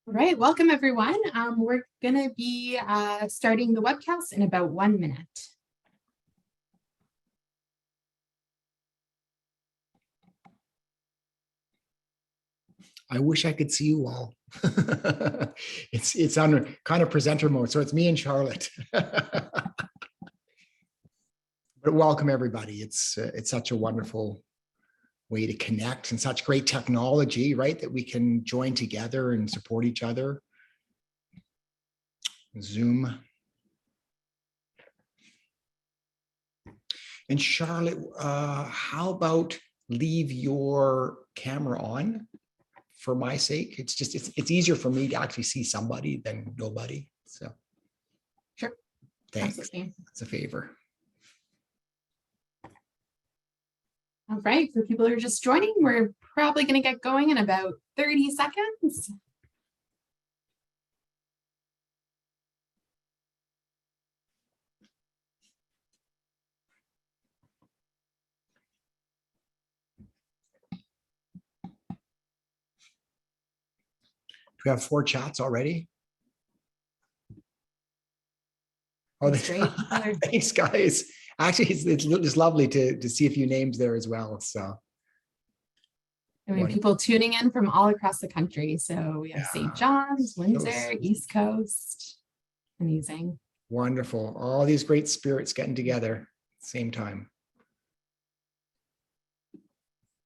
All right, welcome everyone. We're going to be starting the webcast in about 1 minute. I wish I could see you all. It's on kind of presenter mode, so it's me and Charlotte. But welcome everybody. It's such a wonderful way to connect and such great technology, right? That we can join together and support each other. Zoom. And Charlotte, how about leave your camera on for my sake? It's easier for me to actually see somebody than nobody. So sure. Thanks. That's a favor. All right, for people who are just joining, we're probably going to get going in about 30 seconds. We have 4 chats already. Oh, that's great. Thanks, guys. Actually, it's lovely to see a few names there as well. So, I mean, people tuning in from all across the country. So we have St. John's, Windsor, East Coast. Amazing. Wonderful. All these great spirits getting together at the same time.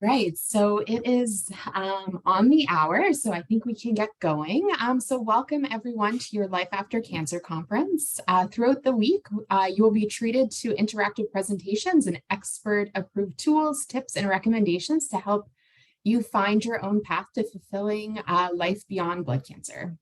Right, so it is on the hour, so I think we can get going. So welcome everyone to your Life After Cancer conference. Throughout the week, you will be treated to interactive presentations and expert-approved tools, tips, and recommendations to help you find your own path to fulfilling life beyond blood cancer.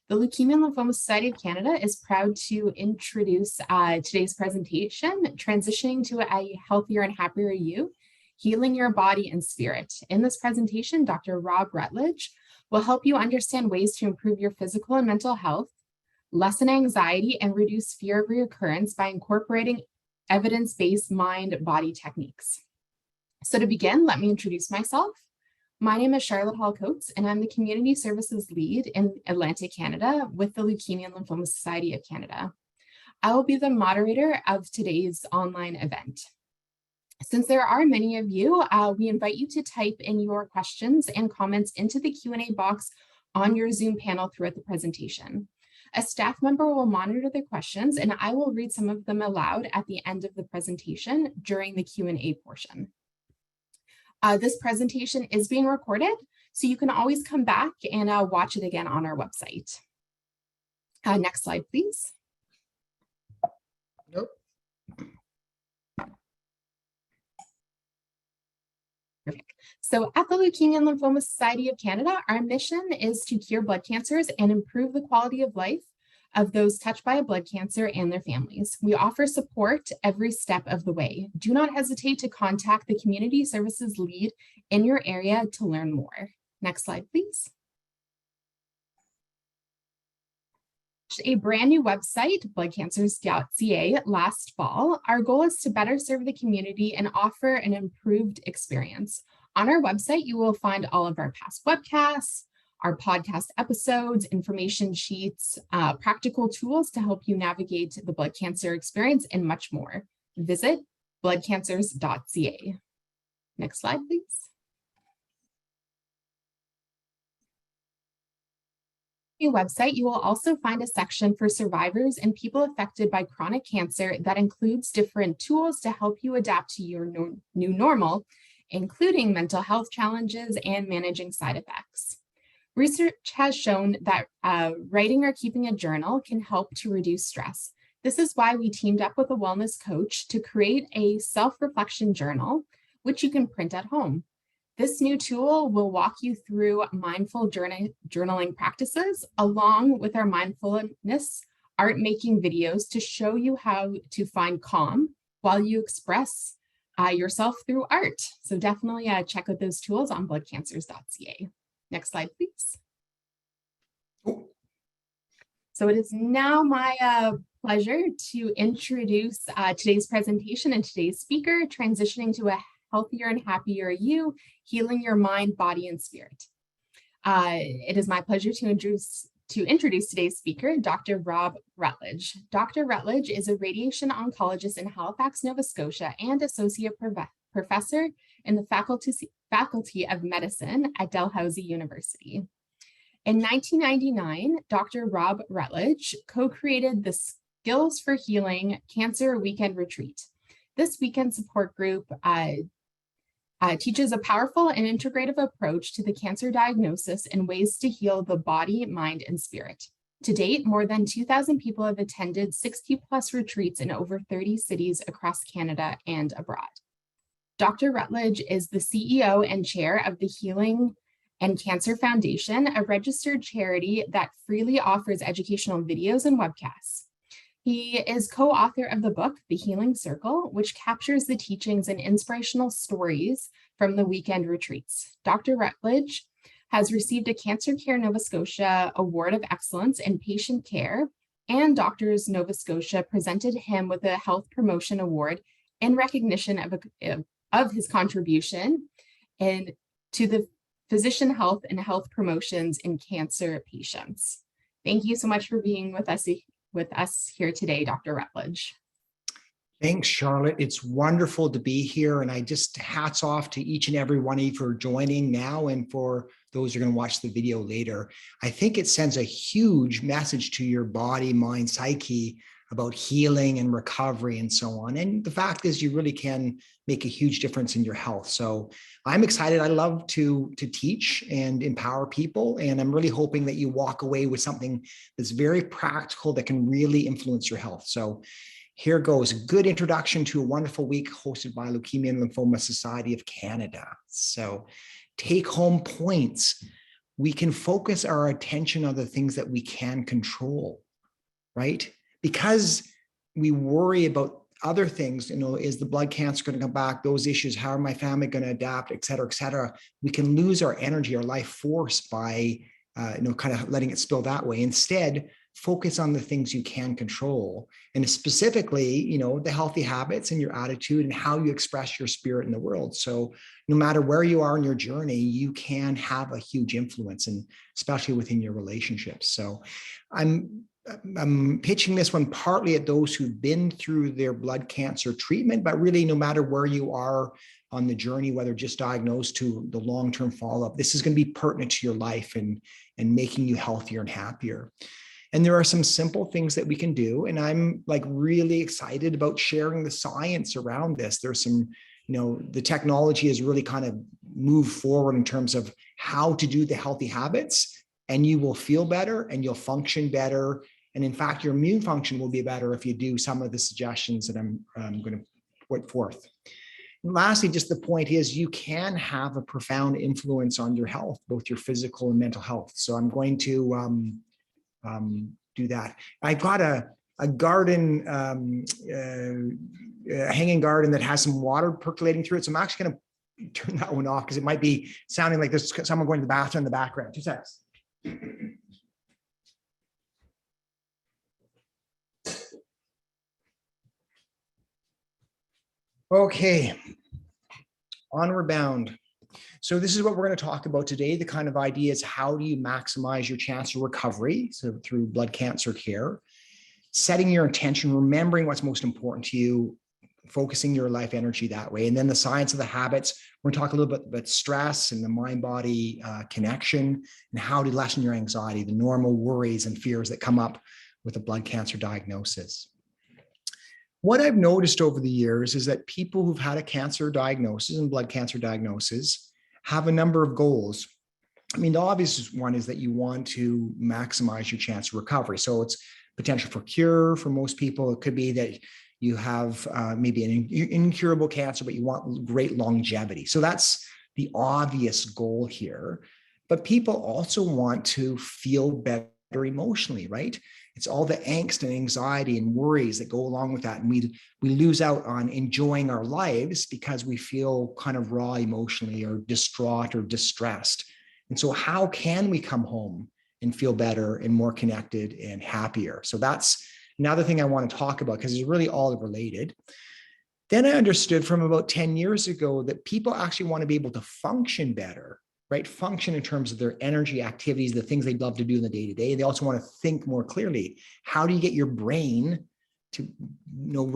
The Leukemia and Lymphoma Society of Canada is proud to introduce today's presentation, Transitioning to a Healthier and Happier You, Healing Your Body and Spirit. In this presentation, Dr. Rob Rutledge will help you understand ways to improve your physical and mental health, lessen anxiety, and reduce fear of recurrence by incorporating evidence-based mind-body techniques. So to begin, let me introduce myself. My name is Charlotte Hall-Coates, and I'm the Community Services Lead in Atlantic Canada with the Leukemia and Lymphoma Society of Canada. I will be the moderator of today's online event. Since there are many of you, we invite you to type in your questions and comments into the Q&A box on your Zoom panel throughout the presentation. A staff member will monitor the questions, and I will read some of them aloud at the end of the presentation during the Q&A portion. This presentation is being recorded, so you can always come back and watch it again on our website. Next slide, please. Nope. Perfect. So at the Leukemia and Lymphoma Society of Canada, our mission is to cure blood cancers and improve the quality of life of those touched by a blood cancer and their families. We offer support every step of the way. Do not hesitate to contact the community services lead in your area to learn more. Next slide, please. A brand new website, bloodcancers.ca, last fall. Our goal is to better serve the community and offer an improved experience. On our website, you will find all of our past webcasts, our podcast episodes, information sheets, practical tools to help you navigate the blood cancer experience, and much more. Visit bloodcancers.ca. Next slide, please. Website, you will also find a section for survivors and people affected by chronic cancer that includes different tools to help you adapt to your new normal, including mental health challenges and managing side effects. Research has shown that writing or keeping a journal can help to reduce stress. This is why we teamed up with a wellness coach to create a self-reflection journal, which you can print at home. This new tool will walk you through mindful journaling practices along with our mindfulness art making videos to show you how to find calm while you express yourself through art. So definitely check out those tools on bloodcancers.ca. Next slide, please. So it is now my pleasure to introduce today's presentation and today's speaker, Transitioning to a Healthier and Happier You, Healing Your Mind, Body, and Spirit. It is my pleasure to introduce today's speaker, Dr. Rob Rutledge. Dr. Rutledge is a radiation oncologist in Halifax, Nova Scotia, and associate professor in the Faculty of Medicine at Dalhousie University. In 1999, Dr. Rob Rutledge co-created the Skills for Healing Cancer Weekend Retreat. This weekend support group teaches a powerful and integrative approach to the cancer diagnosis and ways to heal the body, mind, and spirit. To date, more than 2,000 people have attended 60+ retreats in over 30 cities across Canada and abroad. Dr. Rutledge is the CEO and chair of the Healing and Cancer Foundation, a registered charity that freely offers educational videos and webcasts. He is co-author of the book, The Healing Circle, which captures the teachings and inspirational stories from the weekend retreats. Dr. Rutledge has received a Cancer Care Nova Scotia Award of Excellence in Patient Care, and Doctors Nova Scotia presented him with a Health Promotion Award in recognition of his contribution to the physician health and health promotions in cancer patients. Thank you so much for being with us here today, Dr. Rutledge. Thanks, Charlotte. It's wonderful to be here. And I just hats off to each and every one of you for joining now and for those who are going to watch the video later. I think it sends a huge message to your body, mind, psyche about healing and recovery and so on. And the fact is you really can make a huge difference in your health. So I'm excited. I love to teach and empower people. And I'm really hoping that you walk away with something that's very practical that can really influence your health. So here goes a good introduction to a wonderful week hosted by Leukemia and Lymphoma Society of Canada. So take home points. We can focus our attention on the things that we can control, right? Because we worry about other things, is the blood cancer going to come back, those issues, how are my family going to adapt, et cetera, we can lose our energy, our life force by, kind of letting it spill that way. Instead, focus on the things you can control. And specifically, the healthy habits and your attitude and how you express your spirit in the world. So no matter where you are in your journey, you can have a huge influence, and especially within your relationships. So I'm pitching this one partly at those who've been through their blood cancer treatment, but really no matter where you are on the journey, whether just diagnosed to the long-term follow-up, this is going to be pertinent to your life and making you healthier and happier. And there are some simple things that we can do. And I'm really excited about sharing the science around this. There's some, the technology has really kind of moved forward in terms of how to do the healthy habits, and you will feel better and you'll function better. And in fact, your immune function will be better if you do some of the suggestions that I'm going to put forth. And lastly, just the point is you can have a profound influence on your health, both your physical and mental health. So I'm going to do that. I've got a garden, a hanging garden that has some water percolating through it. So I'm actually going to turn that one off because it might be sounding like there's someone going to the bathroom in the background. 2 seconds. Okay, onward bound. So this is what we're going to talk about today. The kind of idea is how do you maximize your chance of recovery? So through blood cancer care, setting your intention, remembering what's most important to you, focusing your life energy that way. And then the science of the habits. We're going to talk a little bit about stress and the mind-body connection and how to lessen your anxiety, the normal worries and fears that come up with a blood cancer diagnosis. What I've noticed over the years is that people who've had a cancer diagnosis and blood cancer diagnosis have a number of goals. I mean, the obvious one is that you want to maximize your chance of recovery. So it's potential for cure for most people. It could be that you have maybe an incurable cancer, but you want great longevity. So that's the obvious goal here. But people also want to feel better emotionally, right? It's all the angst and anxiety and worries that go along with that. And we lose out on enjoying our lives because we feel kind of raw emotionally or distraught or distressed. And so how can we come home and feel better and more connected and happier? So that's another thing I want to talk about because it's really all related. Then I understood from about 10 years ago that people actually want to be able to function better, right? Function in terms of their energy, activities, the things they'd love to do in the day-to-day. They also want to think more clearly. How do you get your brain to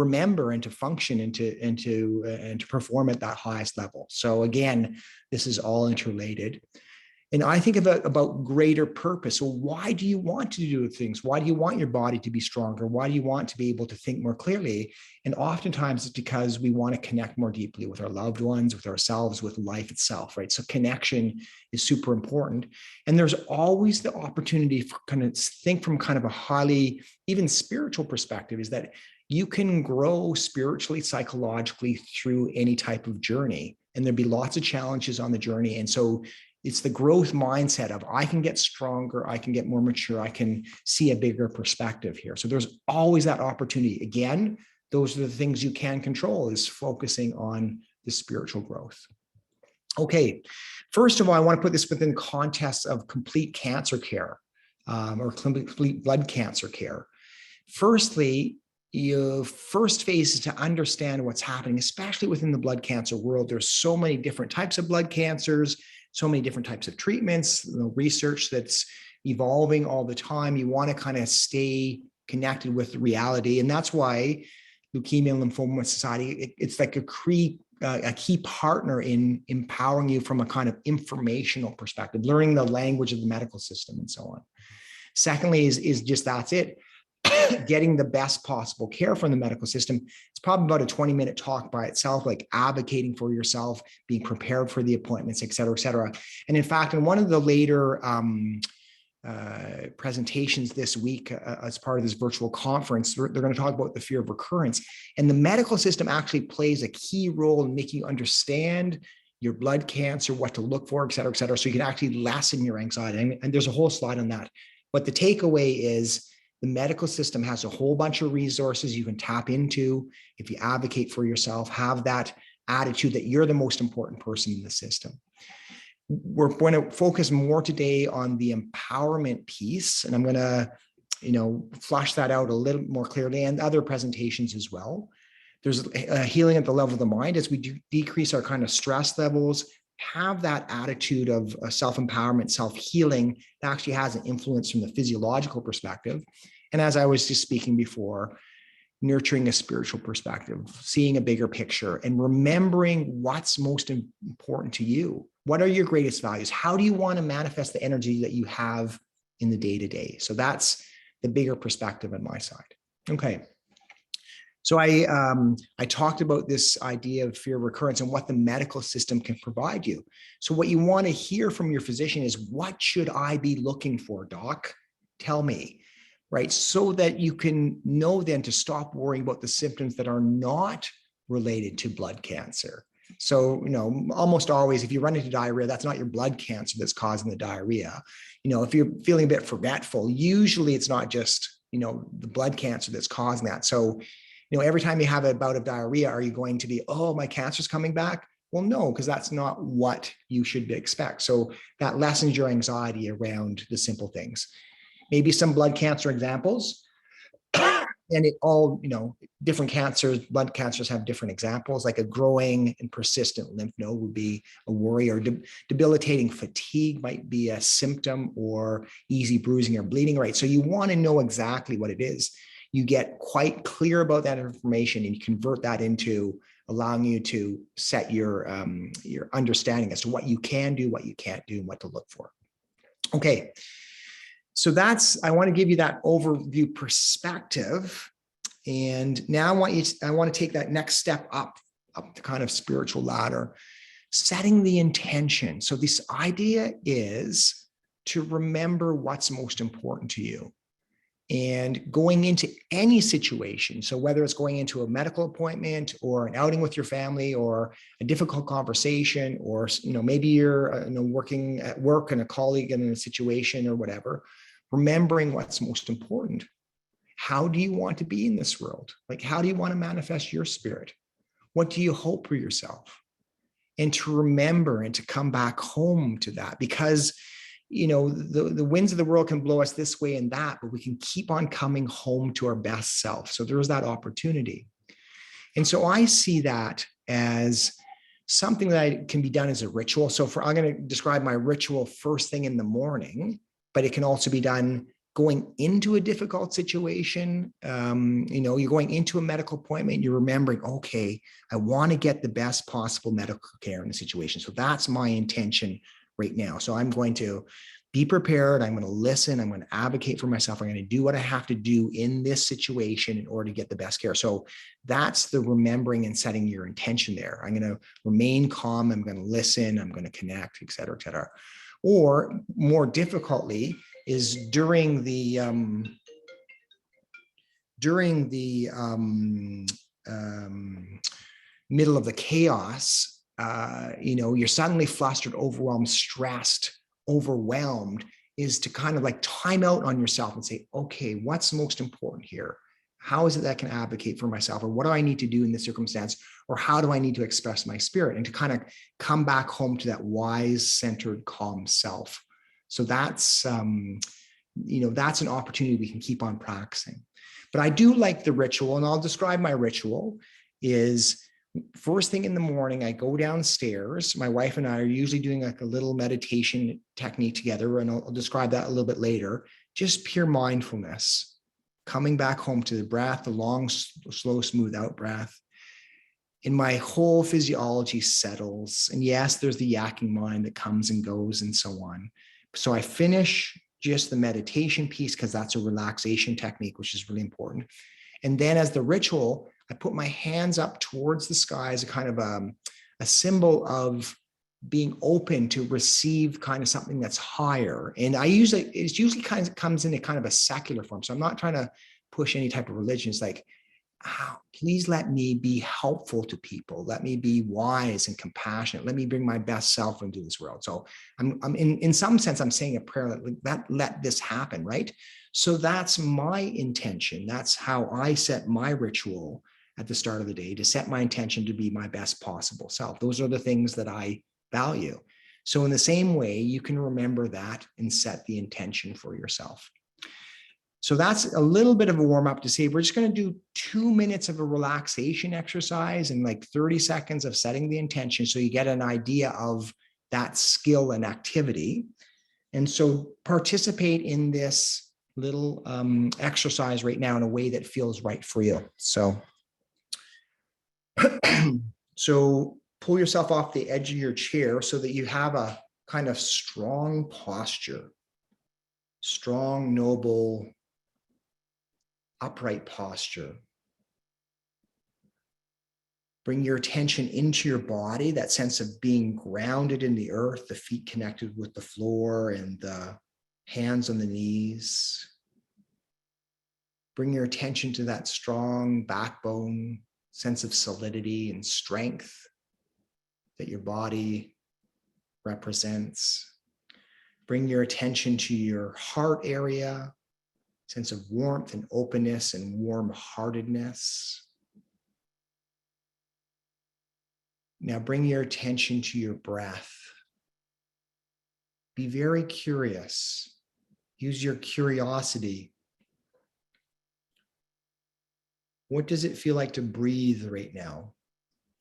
remember and to function and to perform at that highest level? So again, this is all interrelated. And I think about greater purpose. So why do you want to do things? Why do you want your body to be stronger? Why do you want to be able to think more clearly? And oftentimes it's because we want to connect more deeply with our loved ones, with ourselves, with life itself, right? So connection is super important. And there's always the opportunity for kind of think from kind of a highly, even spiritual perspective, is that you can grow spiritually, psychologically through any type of journey. And there'll be lots of challenges on the journey. And so it's the growth mindset of I can get stronger, I can get more mature, I can see a bigger perspective here. So there's always that opportunity. Again, those are the things you can control, is focusing on the spiritual growth. Okay, first of all, I want to put this within context of complete cancer care or complete blood cancer care. Firstly, your first phase is to understand what's happening, especially within the blood cancer world. There's so many different types of blood cancers, so many different types of treatments, research that's evolving all the time. You want to kind of stay connected with reality. And that's why Leukemia and Lymphoma Society, it's like a key partner in empowering you from a kind of informational perspective, learning the language of the medical system and so on. Secondly is just that's it. Getting the best possible care from the medical system. It's probably about a 20-minute talk by itself, like advocating for yourself, being prepared for the appointments, et cetera, et cetera. And in fact, in one of the later presentations this week as part of this virtual conference, they're going to talk about the fear of recurrence. And the medical system actually plays a key role in making you understand your blood cancer, what to look for, et cetera, so you can actually lessen your anxiety. And there's a whole slide on that. But the takeaway is, the medical system has a whole bunch of resources you can tap into if you advocate for yourself, have that attitude that you're the most important person in the system. We're going to focus more today on the empowerment piece, and I'm going to, flush that out a little more clearly, and other presentations as well. There's a healing at the level of the mind as we decrease our kind of stress levels, have that attitude of self-empowerment, self-healing that actually has an influence from the physiological perspective. And as I was just speaking before, nurturing a spiritual perspective, seeing a bigger picture, and remembering what's most important to you. What are your greatest values? How do you want to manifest the energy that you have in the day-to-day? So that's the bigger perspective on my side. Okay. So I talked about this idea of fear of recurrence and what the medical system can provide you. So what you want to hear from your physician is, what should I be looking for, doc? Tell me, right? So that you can know then to stop worrying about the symptoms that are not related to blood cancer. So, almost always, if you run into diarrhea, that's not your blood cancer that's causing the diarrhea. If you're feeling a bit forgetful, usually it's not just, the blood cancer that's causing that. So, every time you have a bout of diarrhea, are you going to be, oh, my cancer's coming back? Well, no, because that's not what you should expect. So that lessens your anxiety around the simple things. Maybe some blood cancer examples. And it all, different cancers, blood cancers have different examples, like a growing and persistent lymph node would be a worry, or debilitating fatigue might be a symptom, or easy bruising or bleeding, right? So you want to know exactly what it is. You get quite clear about that information and you convert that into allowing you to set your understanding as to what you can do, what you can't do, and what to look for. Okay. So I want to give you that overview perspective. And now I want to take that next step up the kind of spiritual ladder, setting the intention. So this idea is to remember what's most important to you. And going into any situation, so whether it's going into a medical appointment or an outing with your family or a difficult conversation, or maybe you're working at work and a colleague in a situation or whatever, remembering what's most important. How do you want to be in this world? Like, how do you want to manifest your spirit? What do you hope for yourself? And to remember and to come back home to that, because the winds of the world can blow us this way and that, but we can keep on coming home to our best self. So there's that opportunity. And so I see that as something that can be done as a ritual. So I'm going to describe my ritual first thing in the morning, but it can also be done going into a difficult situation. You're going into a medical appointment, you're remembering, okay, I want to get the best possible medical care in the situation. So that's my intention right now. So I'm going to be prepared. I'm going to listen. I'm going to advocate for myself. I'm going to do what I have to do in this situation in order to get the best care. So that's the remembering and setting your intention there. I'm going to remain calm. I'm going to listen. I'm going to connect, et cetera, et cetera. Or more difficultly is during the middle of the chaos, you're suddenly flustered, overwhelmed, stressed, overwhelmed, is to kind of like time out on yourself and say, okay, what's most important here? How is it that I can advocate for myself? Or what do I need to do in this circumstance? Or how do I need to express my spirit? And to kind of come back home to that wise, centered, calm self. So that's, that's an opportunity we can keep on practicing. But I do like the ritual, and I'll describe my ritual is first thing in the morning, I go downstairs. My wife and I are usually doing like a little meditation technique together, and I'll describe that a little bit later. Just pure mindfulness, coming back home to the breath, the long, slow, smooth out breath. And my whole physiology settles. And yes, there's the yakking mind that comes and goes and so on. So I finish just the meditation piece because that's a relaxation technique, which is really important. And then as the ritual, I put my hands up towards the sky as a kind of a symbol of being open to receive kind of something that's higher. And it's usually kind of comes in a kind of a secular form. So I'm not trying to push any type of religion. It's like, please let me be helpful to people. Let me be wise and compassionate. Let me bring my best self into this world. So I'm in some sense, I'm saying a prayer that let this happen, right? So that's my intention. That's how I set my ritual at the start of the day, to set my intention to be my best possible self. Those are the things that I value. So in the same way, you can remember that and set the intention for yourself. So that's a little bit of a warm up to say, we're just going to do 2 minutes of a relaxation exercise and like 30 seconds of setting the intention. So you get an idea of that skill and activity. And so participate in this little exercise right now in a way that feels right for you. So pull yourself off the edge of your chair so that you have a kind of strong posture, strong, noble, upright posture. Bring your attention into your body, that sense of being grounded in the earth, the feet connected with the floor and the hands on the knees. Bring your attention to that strong backbone, sense of solidity and strength that your body represents. Bring your attention to your heart area, sense of warmth and openness and warm-heartedness. Now bring your attention to your breath. Be very curious. Use your curiosity. What does it feel like to breathe right now?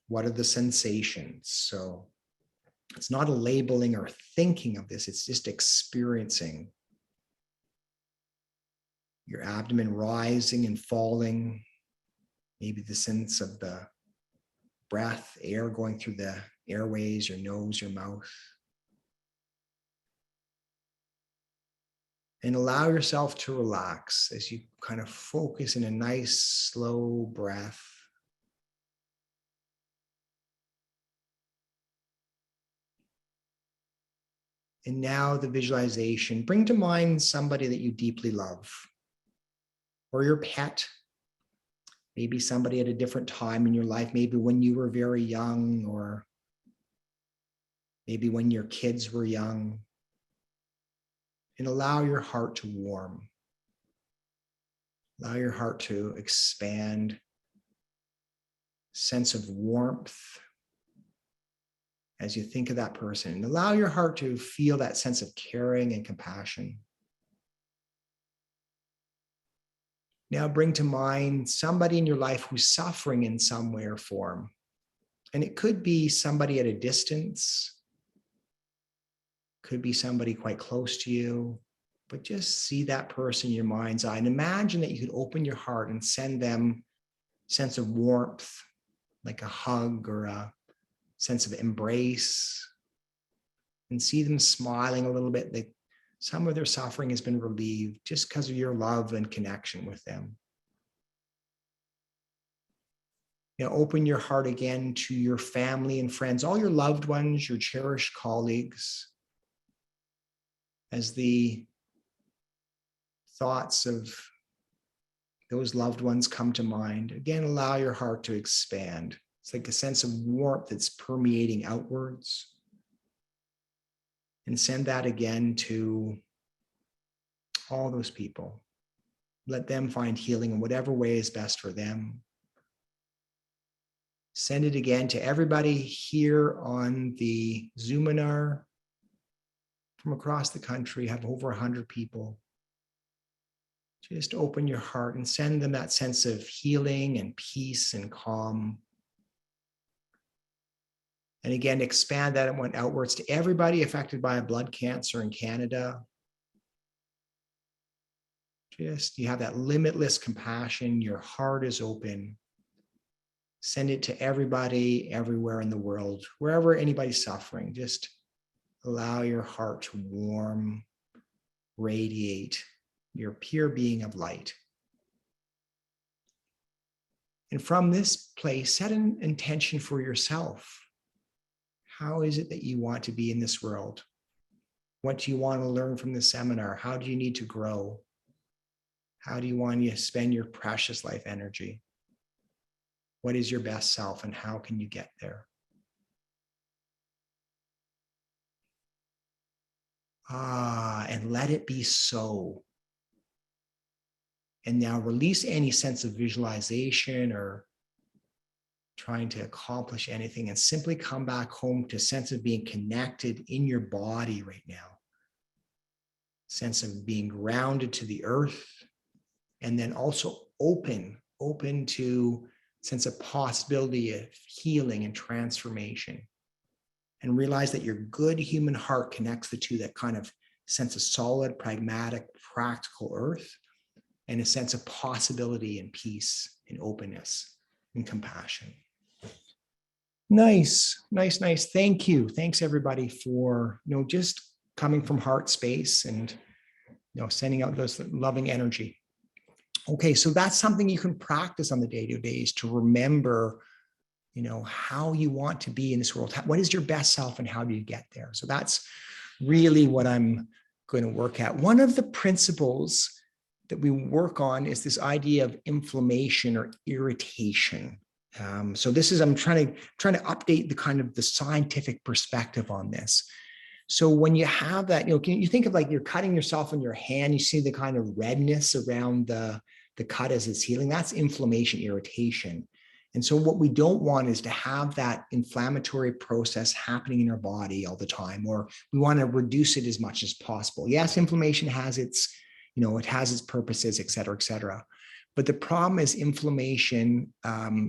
What are the sensations? So it's not a labeling or thinking of this, it's just experiencing your abdomen rising and falling, maybe the sense of the breath, air going through the airways, your nose, your mouth. And allow yourself to relax as you kind of focus in a nice, slow breath. And now the visualization, bring to mind somebody that you deeply love, or your pet, maybe somebody at a different time in your life, maybe when you were very young, or maybe when your kids were young. And allow your heart to warm. Allow your heart to expand. Sense of warmth as you think of that person. And allow your heart to feel that sense of caring and compassion. Now bring to mind somebody in your life who's suffering in some way or form. And it could be somebody at a distance, could be somebody quite close to you, but just see that person in your mind's eye and imagine that you could open your heart and send them a sense of warmth, like a hug or a sense of embrace, and see them smiling a little bit, that some of their suffering has been relieved just because of your love and connection with them. Open your heart again to your family and friends, all your loved ones, your cherished colleagues. As the thoughts of those loved ones come to mind, again, allow your heart to expand. It's like a sense of warmth that's permeating outwards. And send that again to all those people. Let them find healing in whatever way is best for them. Send it again to everybody here on the Zoominar from across the country, have over 100 people. Just open your heart and send them that sense of healing and peace and calm. And again, expand that and went outwards to everybody affected by a blood cancer in Canada. Just, you have that limitless compassion. Your heart is open. Send it to everybody, everywhere in the world, wherever anybody's suffering. Just allow your heart to warm, radiate your pure being of light. And from this place, set an intention for yourself. How is it that you want to be in this world? What do you want to learn from this seminar? How do you need to grow? How do you want to spend your precious life energy? What is your best self and how can you get there? And let it be so. And now release any sense of visualization or trying to accomplish anything and simply come back home to a sense of being connected in your body right now. Sense of being grounded to the earth, and then also open to sense of possibility of healing and transformation. And realize that your good human heart connects the two, that kind of sense of solid, pragmatic, practical earth, and a sense of possibility and peace and openness and compassion. Nice. Thank you. Thanks everybody for, just coming from heart space and, sending out this loving energy. Okay, so that's something you can practice on the day-to-day, is to remember, how you want to be in this world. What is your best self and how do you get there? So that's really what I'm going to work at. One of the principles that we work on is this idea of inflammation or irritation. So this is, I'm trying to update the kind of the scientific perspective on this. So when you have that, you think of like you're cutting yourself on your hand, you see the kind of redness around the cut as it's healing. That's inflammation, irritation. And so what we don't want is to have that inflammatory process happening in our body all the time, or we want to reduce it as much as possible. Yes, inflammation has its, it has its purposes, et cetera, et cetera. But the problem is inflammation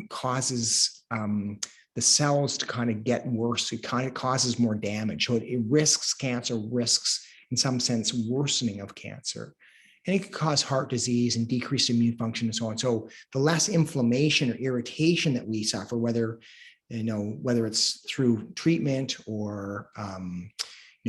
causes the cells to kind of get worse. It kind of causes more damage. So it risks cancer, risks in some sense worsening of cancer. And it could cause heart disease and decreased immune function and so on. So the less inflammation or irritation that we suffer, whether it's through treatment or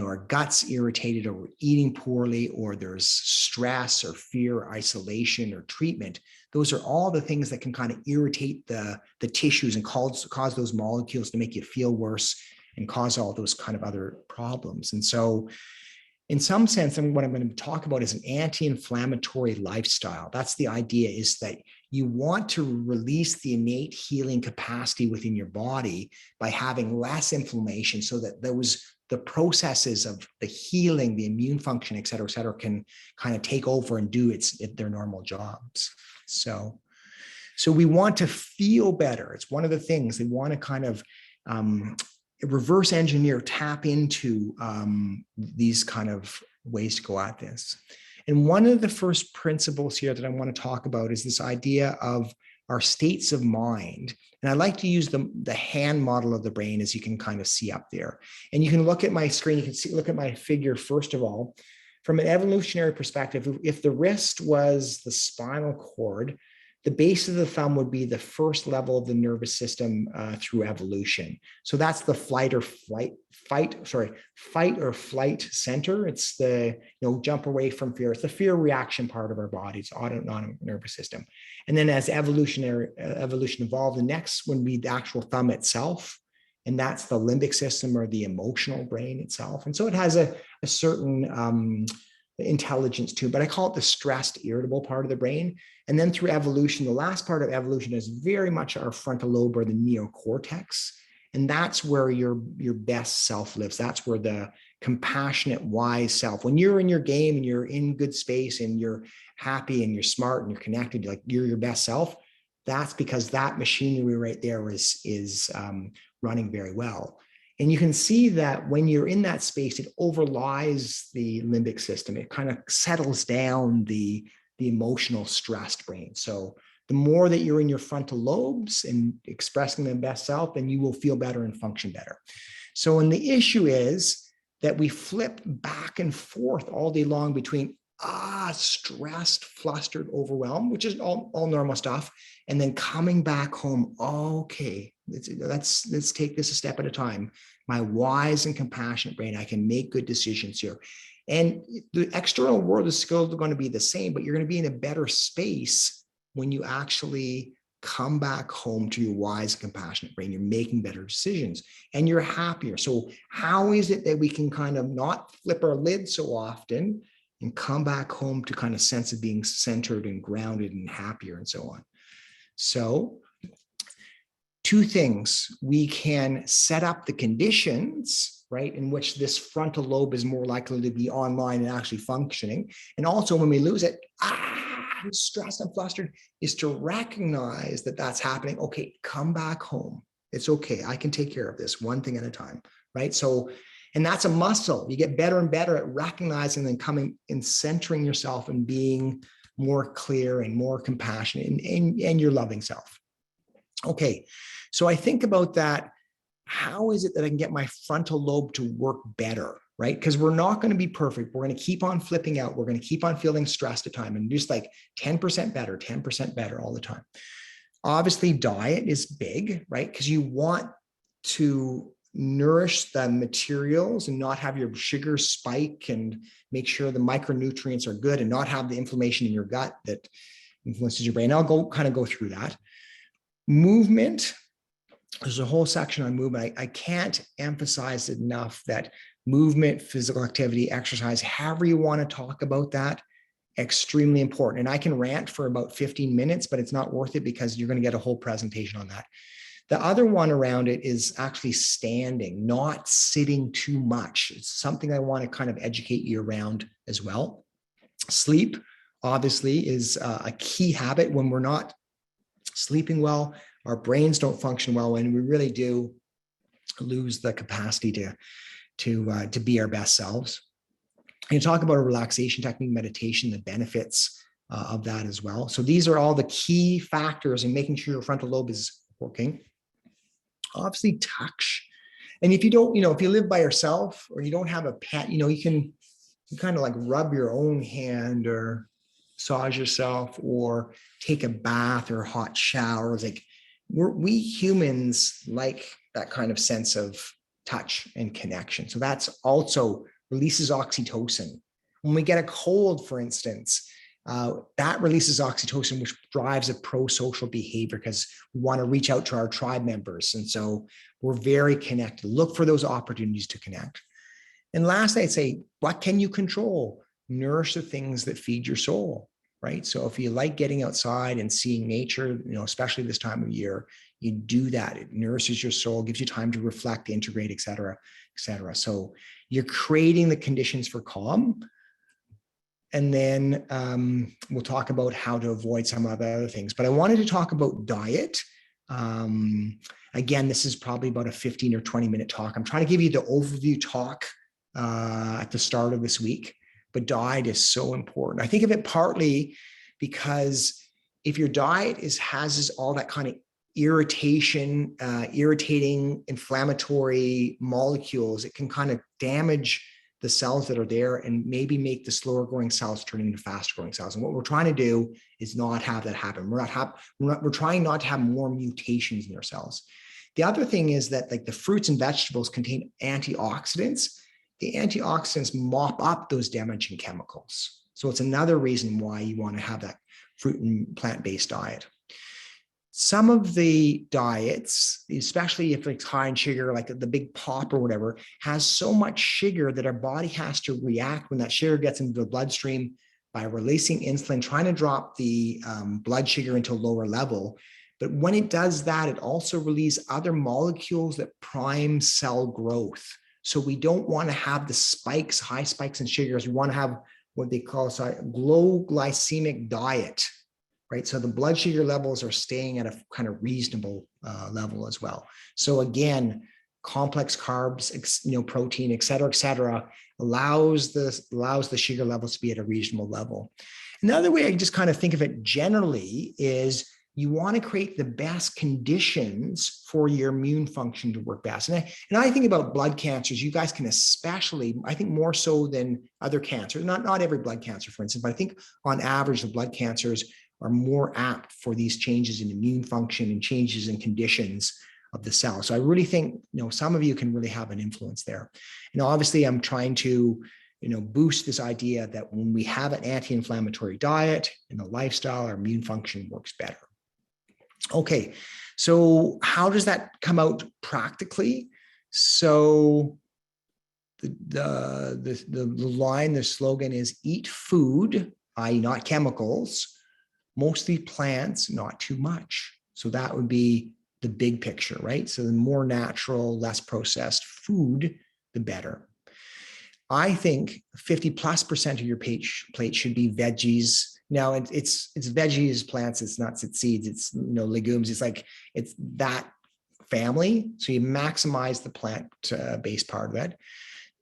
our guts irritated, or we're eating poorly, or there's stress or fear, or isolation or treatment, those are all the things that can kind of irritate the tissues and cause those molecules to make you feel worse and cause all those kind of other problems. And so in some sense, what I'm going to talk about is an anti-inflammatory lifestyle. That's the idea, is that you want to release the innate healing capacity within your body by having less inflammation, so that the processes of the healing, the immune function, et cetera, can kind of take over and do their normal jobs. So we want to feel better. It's one of the things they want to kind of reverse engineer, tap into these kind of ways to go at this. And one of the first principles here that I want to talk about is this idea of are states of mind. And I like to use the hand model of the brain, as you can kind of see up there. And you can look at my screen, you can see, look at my figure first of all. From an evolutionary perspective, if the wrist was the spinal cord, the base of the thumb would be the first level of the nervous system through evolution. So that's the fight or flight center. It's the, jump away from fear. It's the fear reaction part of our body. It's autonomic nervous system. And then as evolution evolved, the next would be the actual thumb itself. And that's the limbic system, or the emotional brain itself. And so it has a certain intelligence too, but I call it the stressed, irritable part of the brain. And then through evolution, the last part of evolution is very much our frontal lobe, or the neocortex. And that's where your best self lives. That's where the compassionate, wise self, when you're in your game and you're in good space and you're happy and you're smart and you're connected, like you're your best self, that's because that machinery right there is running very well. And you can see that when you're in that space, it overlies the limbic system. It kind of settles down the emotional stressed brain. So the more that you're in your frontal lobes and expressing the best self, then you will feel better and function better. So, and the issue is that we flip back and forth all day long between stressed, flustered, overwhelmed, which is all normal stuff, and then coming back home, okay, let's take this a step at a time. My wise and compassionate brain, I can make good decisions here. And the external world is still going to be the same, but you're going to be in a better space when you actually come back home to your wise and compassionate brain. You're making better decisions and you're happier. So how is it that we can kind of not flip our lid so often and come back home to kind of sense of being centered and grounded and happier and so on? So two things: we can set up the conditions, right, in which this frontal lobe is more likely to be online and actually functioning. And also when we lose it, I'm stressed, I'm flustered, is to recognize that that's happening. Okay, come back home. It's okay. I can take care of this one thing at a time, right? So, and that's a muscle. You get better and better at recognizing and coming and centering yourself and being more clear and more compassionate and your loving self. Okay, so I think about that. How is it that I can get my frontal lobe to work better, right? Because we're not going to be perfect. We're going to keep on flipping out. We're going to keep on feeling stressed at time, and just like 10% better all the time. Obviously, diet is big, right? Because you want to nourish the materials and not have your sugar spike, and make sure the micronutrients are good and not have the inflammation in your gut that influences your brain. I'll go through that. Movement. There's a whole section on movement. I can't emphasize enough that movement, physical activity, exercise, however you want to talk about that, extremely important. And I can rant for about 15 minutes, but it's not worth it because you're going to get a whole presentation on that. The other one around it is actually standing, not sitting too much. It's something I want to kind of educate you around as well. Sleep, obviously, is a key habit. When we're not sleeping well, our brains don't function well, and we really do lose the capacity to be our best selves. And talk about a relaxation technique, meditation, the benefits of that as well. So these are all the key factors in making sure your frontal lobe is working. Obviously, touch. And if you don't, if you live by yourself or you don't have a pet, you can kind of like rub your own hand or massage yourself or take a bath or a hot shower. It's like we humans like that kind of sense of touch and connection. So that's also releases oxytocin. When we get a cold, for instance, that releases oxytocin, which drives a pro-social behavior because we want to reach out to our tribe members. And so we're very connected. Look for those opportunities to connect. And lastly, I'd say, what can you control? Nourish the things that feed your soul, right? So if you like getting outside and seeing nature, especially this time of year, you do that. It nourishes your soul, gives you time to reflect, integrate, et cetera, et cetera. So you're creating the conditions for calm. And then we'll talk about how to avoid some of the other things. But I wanted to talk about diet. Again, this is probably about a 15 or 20-minute talk. I'm trying to give you the overview talk at the start of this week. But diet is so important. I think of it partly because if your diet has all that kind of irritation, irritating inflammatory molecules, it can kind of damage the cells that are there and maybe make the slower growing cells turn into faster growing cells. And what we're trying to do is not have that happen. We're trying not to have more mutations in our cells. The other thing is that like the fruits and vegetables contain antioxidants. The antioxidants mop up those damaging chemicals. So it's another reason why you want to have that fruit and plant-based diet. Some of the diets, especially if it's high in sugar, like the big pop or whatever, has so much sugar that our body has to react when that sugar gets into the bloodstream by releasing insulin, trying to drop the blood sugar into a lower level. But when it does that, it also releases other molecules that prime cell growth. So we don't want to have the spikes, high spikes in sugars. We want to have what they call a low glycemic diet, right? So the blood sugar levels are staying at a kind of reasonable level as well. So again, complex carbs, protein, et cetera, allows the sugar levels to be at a reasonable level. Another way I just kind of think of it generally is you want to create the best conditions for your immune function to work best. And I think about blood cancers, you guys can especially, I think more so than other cancers, not every blood cancer, for instance, but I think on average, the blood cancers are more apt for these changes in immune function and changes in conditions of the cell. So I really think, some of you can really have an influence there. And obviously I'm trying to, boost this idea that when we have an anti-inflammatory diet and a lifestyle, our immune function works better. Okay, so how does that come out practically? So the slogan is eat food, i.e. not chemicals, mostly plants, not too much. So that would be the big picture, right? So the more natural, less processed food, the better. I think 50+% of your plate should be veggies. Now it's veggies, plants, it's nuts, it's seeds, it's legumes. It's that family. So you maximize the plant-based part of it.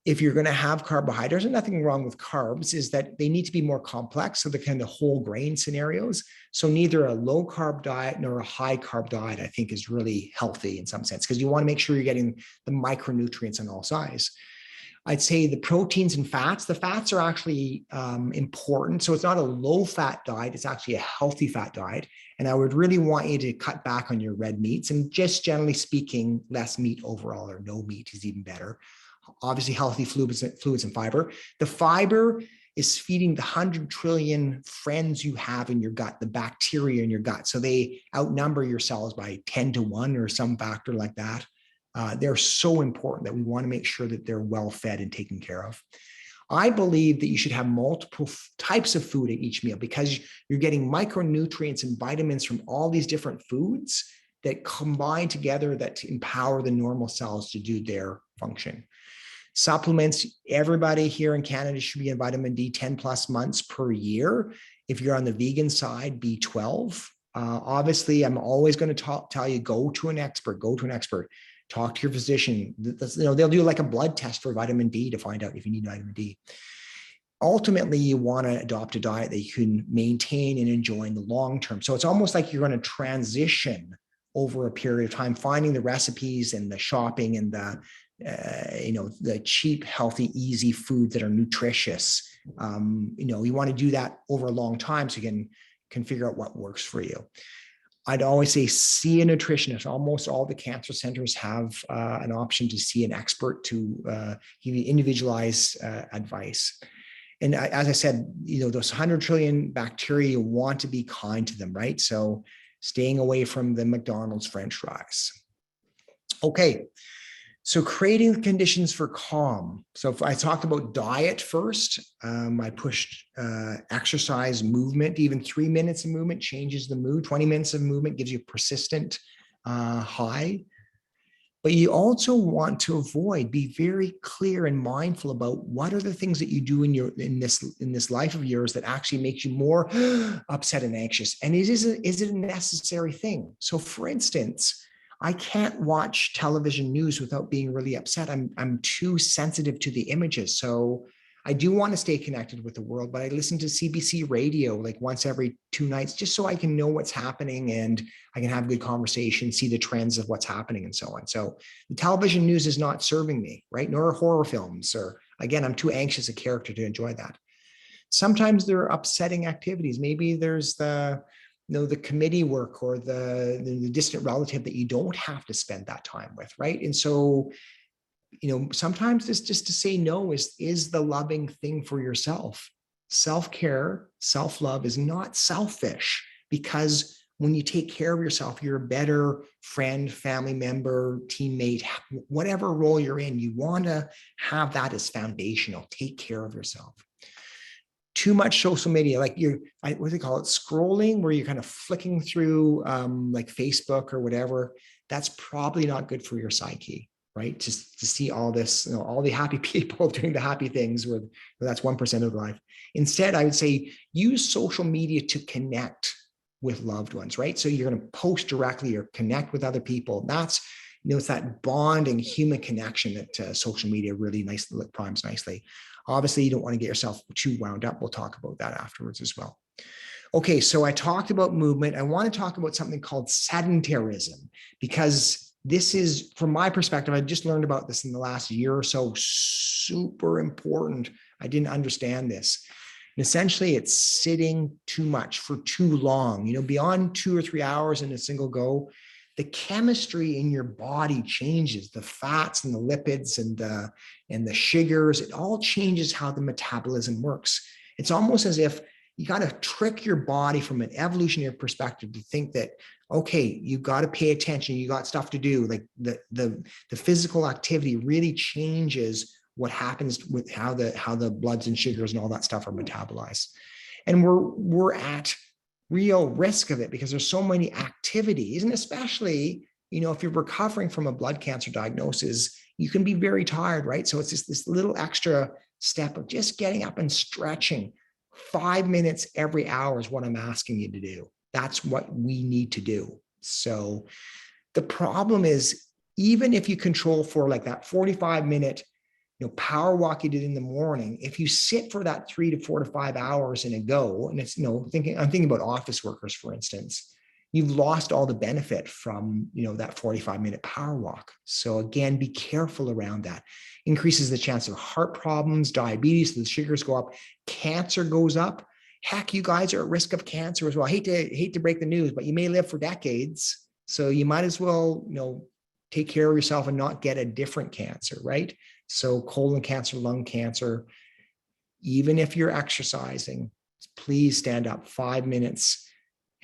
If you're going to have carbohydrates, and nothing wrong with carbs, is that they need to be more complex. So the kind of whole grain scenarios. So neither a low carb diet nor a high carb diet, I think, is really healthy in some sense, because you want to make sure you're getting the micronutrients on all sides. I'd say the proteins and fats, the fats are actually important. So it's not a low fat diet, it's actually a healthy fat diet. And I would really want you to cut back on your red meats, and just generally speaking, less meat overall, or no meat is even better. Obviously healthy fluids and fiber. The fiber is feeding the 100 trillion friends you have in your gut, the bacteria in your gut. So they outnumber your cells by 10 to 1 or some factor like that. They're so important that we want to make sure that they're well fed and taken care of. I believe that you should have multiple types of food at each meal, because you're getting micronutrients and vitamins from all these different foods that combine together that empower the normal cells to do their function. Supplements, everybody here in Canada should be in vitamin D 10+ months per year. If you're on the vegan side, B12. Obviously, I'm always going to tell you, go to an expert. Talk to your physician. They'll do like a blood test for vitamin D to find out if you need vitamin D. Ultimately, you want to adopt a diet that you can maintain and enjoy in the long term. So it's almost like you're going to transition over a period of time, finding the recipes and the shopping and the cheap, healthy, easy foods that are nutritious. You want to do that over a long time so you can figure out what works for you. I'd always say see a nutritionist. Almost all the cancer centers have an option to see an expert to give you individualized advice. And as I said, those 100 trillion bacteria, you want to be kind to them, right? So staying away from the McDonald's French fries. Okay. So creating the conditions for calm. So if I talked about diet first, I pushed exercise, movement. Even 3 minutes of movement changes the mood. 20 minutes of movement gives you persistent high. But you also want to be very clear and mindful about what are the things that you do in this life of yours that actually makes you more upset and anxious. And is it a necessary thing? So for instance, I can't watch television news without being really upset. I'm too sensitive to the images. So I do want to stay connected with the world, but I listen to CBC radio like once every 2 nights, just so I can know what's happening and I can have good conversation, see the trends of what's happening and so on. So the television news is not serving me, right? Nor horror films, or again, I'm too anxious a character to enjoy that. Sometimes there are upsetting activities. Maybe there's the committee work or the distant relative that you don't have to spend that time with, right? And so, sometimes it's just to say no is the loving thing for yourself. Self-care, self-love is not selfish, because when you take care of yourself, you're a better friend, family member, teammate, whatever role you're in. You want to have that as foundational. Take care of yourself. Too much social media, like what do they call it? Scrolling, where you're kind of flicking through like Facebook or whatever. That's probably not good for your psyche, right? Just to see all this, all the happy people doing the happy things, where that's 1% of life. Instead, I would say use social media to connect with loved ones, right? So you're going to post directly or connect with other people. That's, it's that bonding human connection that social media really primes nicely. Obviously, you don't want to get yourself too wound up. We'll talk about that afterwards as well. Okay, so I talked about movement. I want to talk about something called sedentarism, because this is, from my perspective, I just learned about this in the last year or so, super important. I didn't understand this. And essentially, it's sitting too much for too long, beyond 2 or 3 hours in a single go. The chemistry in your body changes, the fats and the lipids and the sugars. It all changes how the metabolism works. It's almost as if you got to trick your body from an evolutionary perspective to think that, okay, you got to pay attention. You got stuff to do. Like the physical activity really changes what happens with how the bloods and sugars and all that stuff are metabolized. And we're at real risk of it because there's so many activities, and especially, if you're recovering from a blood cancer diagnosis, you can be very tired, right? So it's just this little extra step of just getting up and stretching 5 minutes every hour is what I'm asking you to do. That's what we need to do. So the problem is, even if you control for like that 45-minute power walk you did in the morning, if you sit for that 3 to 4 to 5 hours in a go, and it's, I'm thinking about office workers, for instance, you've lost all the benefit from, that 45-minute power walk. So again, be careful around that. Increases the chance of heart problems, diabetes, the sugars go up, cancer goes up. Heck, you guys are at risk of cancer as well. I hate to break the news, but you may live for decades. So you might as well, take care of yourself and not get a different cancer, right? So colon cancer, lung cancer, even if you're exercising, please stand up 5 minutes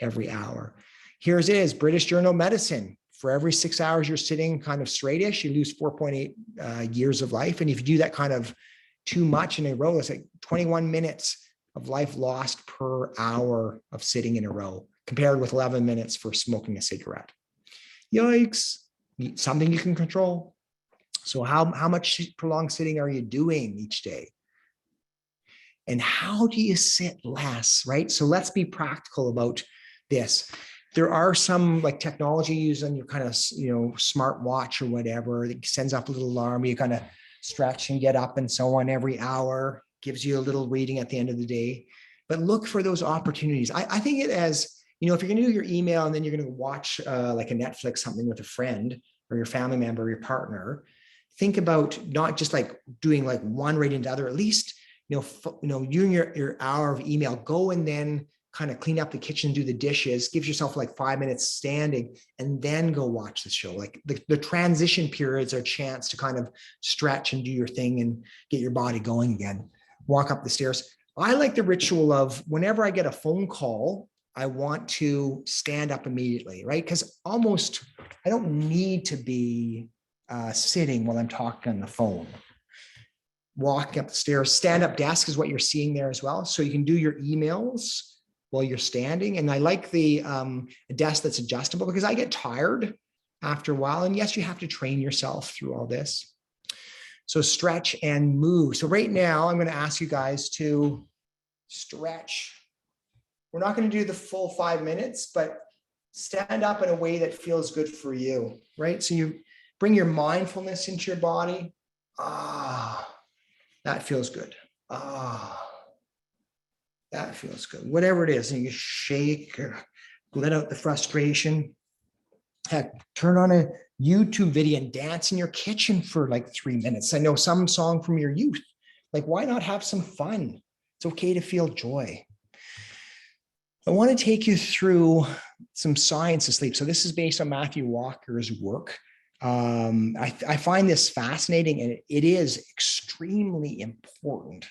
every hour. Here it is, British Journal of Medicine. For every 6 hours you're sitting kind of straightish, you lose 4.8 years of life. And if you do that kind of too much in a row, it's like 21 minutes of life lost per hour of sitting in a row, compared with 11 minutes for smoking a cigarette. Yikes, something you can control. So how much prolonged sitting are you doing each day? And how do you sit less, right? So let's be practical about this. There are some like technology used on your kind of, smart watch or whatever that sends up a little alarm. You kind of stretch and get up and so on every hour, gives you a little reading at the end of the day. But look for those opportunities. I think it as, if you're going to do your email and then you're going to watch like a Netflix something with a friend or your family member or your partner, think about not just like doing like one right into the other, at least, during your hour of email, go and then kind of clean up the kitchen, do the dishes, give yourself like 5 minutes standing, and then go watch the show. Like the transition periods are a chance to kind of stretch and do your thing and get your body going again. Walk up the stairs. I like the ritual of whenever I get a phone call, I want to stand up immediately, right? Because I don't need to be sitting while I'm talking on the phone. Walking up the stairs, stand-up desk is what you're seeing there as well. So you can do your emails while you're standing. And I like the desk that's adjustable because I get tired after a while. And yes, you have to train yourself through all this. So stretch and move. So right now, I'm going to ask you guys to stretch. We're not going to do the full 5 minutes, but stand up in a way that feels good for you, right? So you bring your mindfulness into your body. That feels good. Ah, that feels good. Whatever it is, and you shake, let out the frustration. Heck, turn on a YouTube video and dance in your kitchen for like 3 minutes. I know some song from your youth. Like, why not have some fun? It's okay to feel joy. I want to take you through some science of sleep. So this is based on Matthew Walker's work. I find this fascinating, and it is extremely important.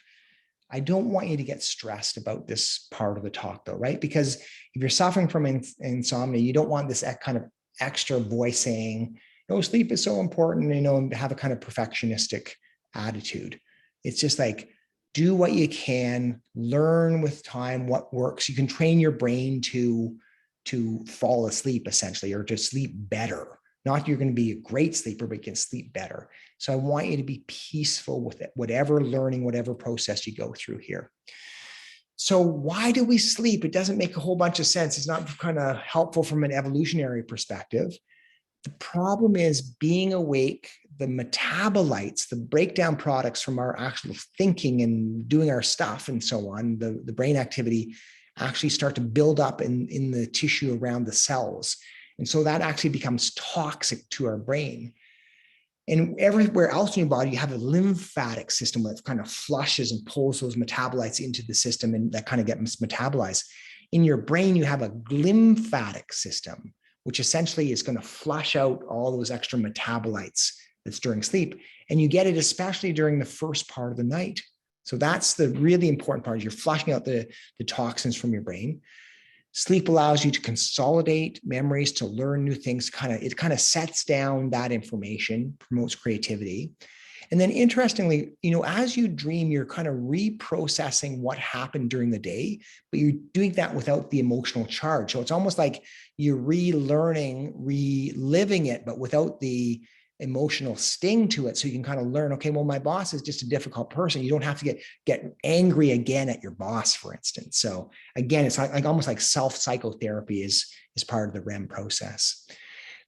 I don't want you to get stressed about this part of the talk, though, right? Because if you're suffering from insomnia, you don't want this kind of extra voice saying, "No, sleep is so important," and have a kind of perfectionistic attitude. It's just like, do what you can, learn with time what works. You can train your brain to fall asleep, essentially, or to sleep better. Not you're going to be a great sleeper, but you can sleep better. So I want you to be peaceful with it, whatever learning, whatever process you go through here. So why do we sleep? It doesn't make a whole bunch of sense. It's not kind of helpful from an evolutionary perspective. The problem is being awake, the metabolites, the breakdown products from our actual thinking and doing our stuff and so on, the brain activity actually start to build up in the tissue around the cells. And so that actually becomes toxic to our brain. And everywhere else in your body, you have a lymphatic system that kind of flushes and pulls those metabolites into the system, and that kind of gets metabolized. In your brain, you have a lymphatic system, which essentially is going to flush out all those extra metabolites that's during sleep. And you get it especially during the first part of the night. So that's the really important part. You're flushing out the toxins from your brain. Sleep allows you to consolidate memories, to learn new things. It kind of sets down that information, promotes creativity. And then interestingly, as you dream, you're kind of reprocessing what happened during the day, but you're doing that without the emotional charge. So it's almost like you're relearning, reliving it, but without the emotional sting to it. So you can kind of learn, okay, well, my boss is just a difficult person. You don't have to get angry again at your boss, for instance. So again, it's like almost like self-psychotherapy is part of the REM process.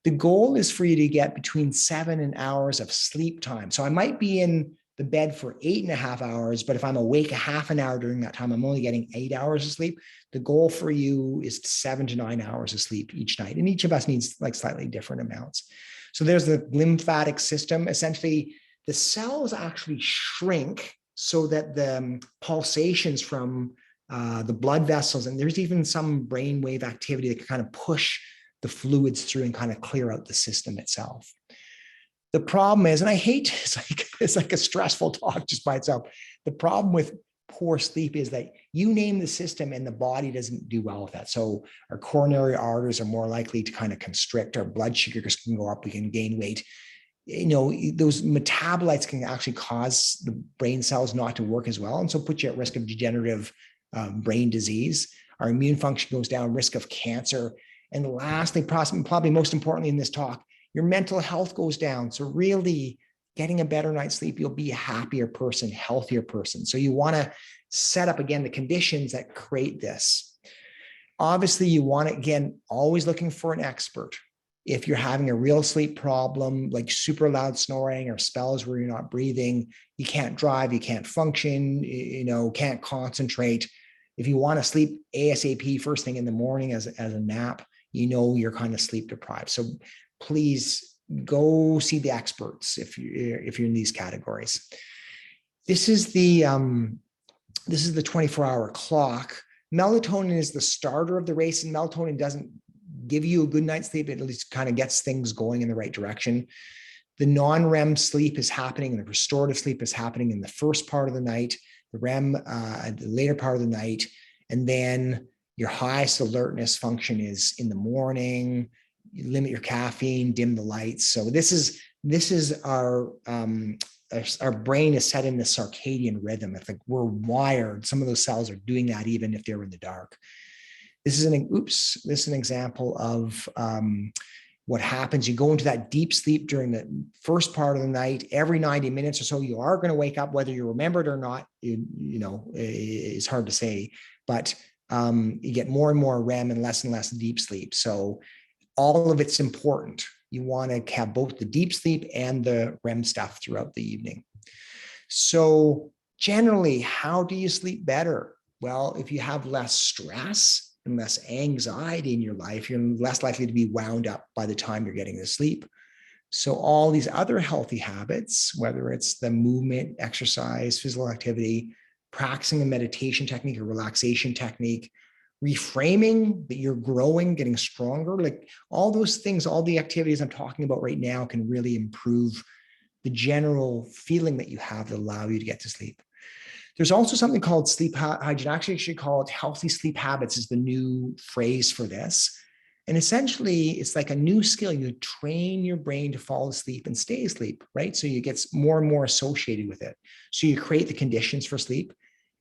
The goal is for you to get between 7 hours of sleep time. So I might be in the bed for 8.5 hours, but if I'm awake a half an hour during that time, I'm only getting 8 hours of sleep. The goal for you is 7 to 9 hours of sleep each night. And each of us needs like slightly different amounts. So there's the lymphatic system. Essentially, the cells actually shrink so that the pulsations from the blood vessels, and there's even some brainwave activity that can kind of push the fluids through and kind of clear out the system itself. The problem is, and I hate, it's like a stressful talk just by itself. The problem with poor sleep is that you name the system and the body doesn't do well with that. So our coronary arteries are more likely to kind of constrict, our blood sugars can go up, we can gain weight. Those metabolites can actually cause the brain cells not to work as well, and so put you at risk of degenerative brain disease. Our immune function goes down, risk of cancer. And lastly, probably most importantly in this talk, your mental health goes down. So really getting a better night's sleep, you'll be a happier person, healthier person. So you want to set up, again, the conditions that create this. Obviously, you want to, again, always looking for an expert. If you're having a real sleep problem, like super loud snoring or spells where you're not breathing, you can't drive, you can't function, can't concentrate. If you want to sleep ASAP first thing in the morning as a nap, you're kind of sleep deprived. So please go see the experts if you're in these categories. This is the 24-hour clock. Melatonin is the starter of the race, and melatonin doesn't give you a good night's sleep. It at least kind of gets things going in the right direction. The non-REM sleep is happening, and the restorative sleep is happening in the first part of the night, the REM the later part of the night, and then your highest alertness function is in the morning. You limit your caffeine, dim the lights. So this is our brain is set in the circadian rhythm. It's like we're wired. Some of those cells are doing that even if they're in the dark. This is an example of what happens. You go into that deep sleep during the first part of the night. Every 90 minutes or so, you are going to wake up, whether you remember it or not. It's hard to say, but you get more and more REM and less deep sleep. So all of it's important. You want to have both the deep sleep and the REM stuff throughout the evening. So Generally, how do you sleep better? Well, if you have less stress and less anxiety in your life, you're less likely to be wound up by the time you're getting to sleep. So all these other healthy habits, whether it's the movement, exercise, physical activity, practicing a meditation technique, a relaxation technique, reframing that you're growing, getting stronger, like all those things, all the activities I'm talking about right now can really improve the general feeling that you have that allow you to get to sleep. There's also something called sleep hygiene. Actually, I should call it healthy sleep habits is the new phrase for this. And essentially, it's like a new skill. You train your brain to fall asleep and stay asleep, right? So you get more and more associated with it. So you create the conditions for sleep.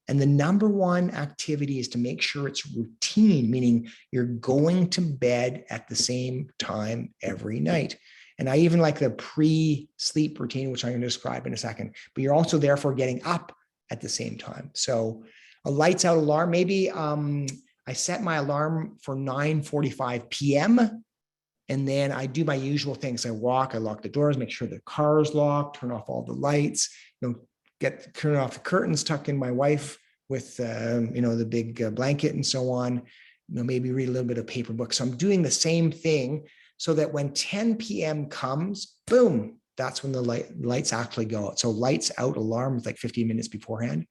And the number one activity is to make sure it's routine, meaning you're going to bed at the same time every night. And I even like the pre-sleep routine, which I'm going to describe in a second, but you're also therefore getting up at the same time. So a lights out alarm, maybe I set my alarm for 9:45 p.m. And then I do my usual things. I walk, I lock the doors, make sure the car is locked, turn off all the lights, turn off the curtains, tuck in my wife with, the big blanket and so on, maybe read a little bit of paper book. So I'm doing the same thing so that when 10 p.m. comes, boom, that's when the lights actually go out. So lights out alarm is like 15 minutes beforehand.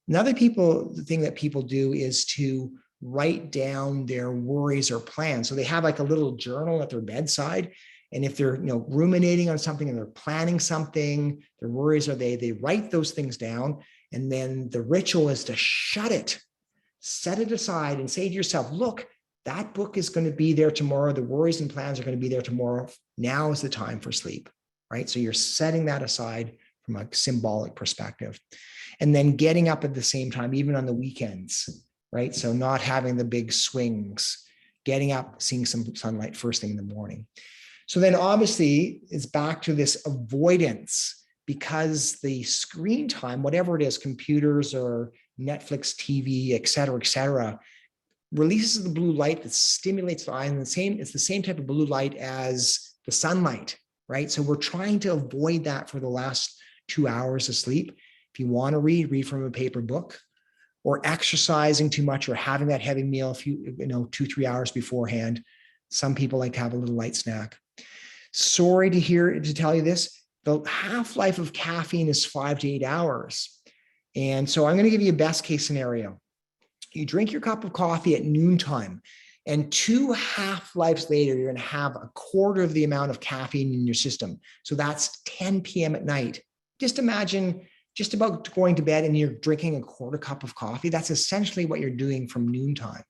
Another thing that people do is to write down their worries or plans. So they have like a little journal at their bedside. And if they're, ruminating on something and they're planning something, their worries are they write those things down. And then the ritual is to shut it, set it aside and say to yourself, look, that book is going to be there tomorrow. The worries and plans are going to be there tomorrow. Now is the time for sleep, right? So you're setting that aside from a symbolic perspective. And then getting up at the same time, even on the weekends, right? So not having the big swings, getting up, seeing some sunlight first thing in the morning. So then obviously it's back to this avoidance, because the screen time, whatever it is, computers or Netflix, TV, et cetera, releases the blue light that stimulates the eye. And it's the same type of blue light as the sunlight, right? So we're trying to avoid that for the last 2 hours of sleep. If you want to read from a paper book, or exercising too much or having that heavy meal 2-3 hours beforehand. Some people like to have a little light snack. Sorry to tell you this, the half-life of caffeine is 5 to 8 hours. And so I'm going to give you a best case scenario. You drink your cup of coffee at noontime, and 2 half-lives later, you're going to have a quarter of the amount of caffeine in your system. So that's 10 p.m. at night. Just imagine just about going to bed and you're drinking a quarter cup of coffee. That's essentially what you're doing from noontime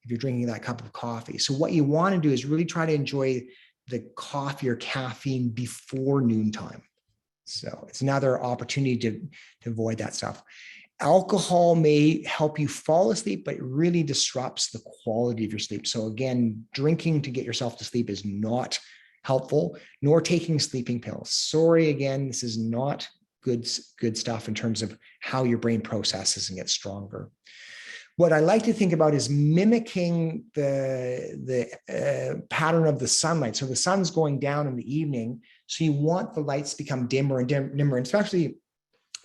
if you're drinking that cup of coffee. So what you want to do is really try to enjoy the coffee or caffeine before noontime. So it's another opportunity to avoid that stuff. Alcohol may help you fall asleep, but it really disrupts the quality of your sleep. So again, drinking to get yourself to sleep is not helpful, nor taking sleeping pills. Sorry, again, this is not good stuff in terms of how your brain processes and gets stronger. What I like to think about is mimicking the pattern of the sunlight. So the sun's going down in the evening, so you want the lights to become dimmer and dimmer, and especially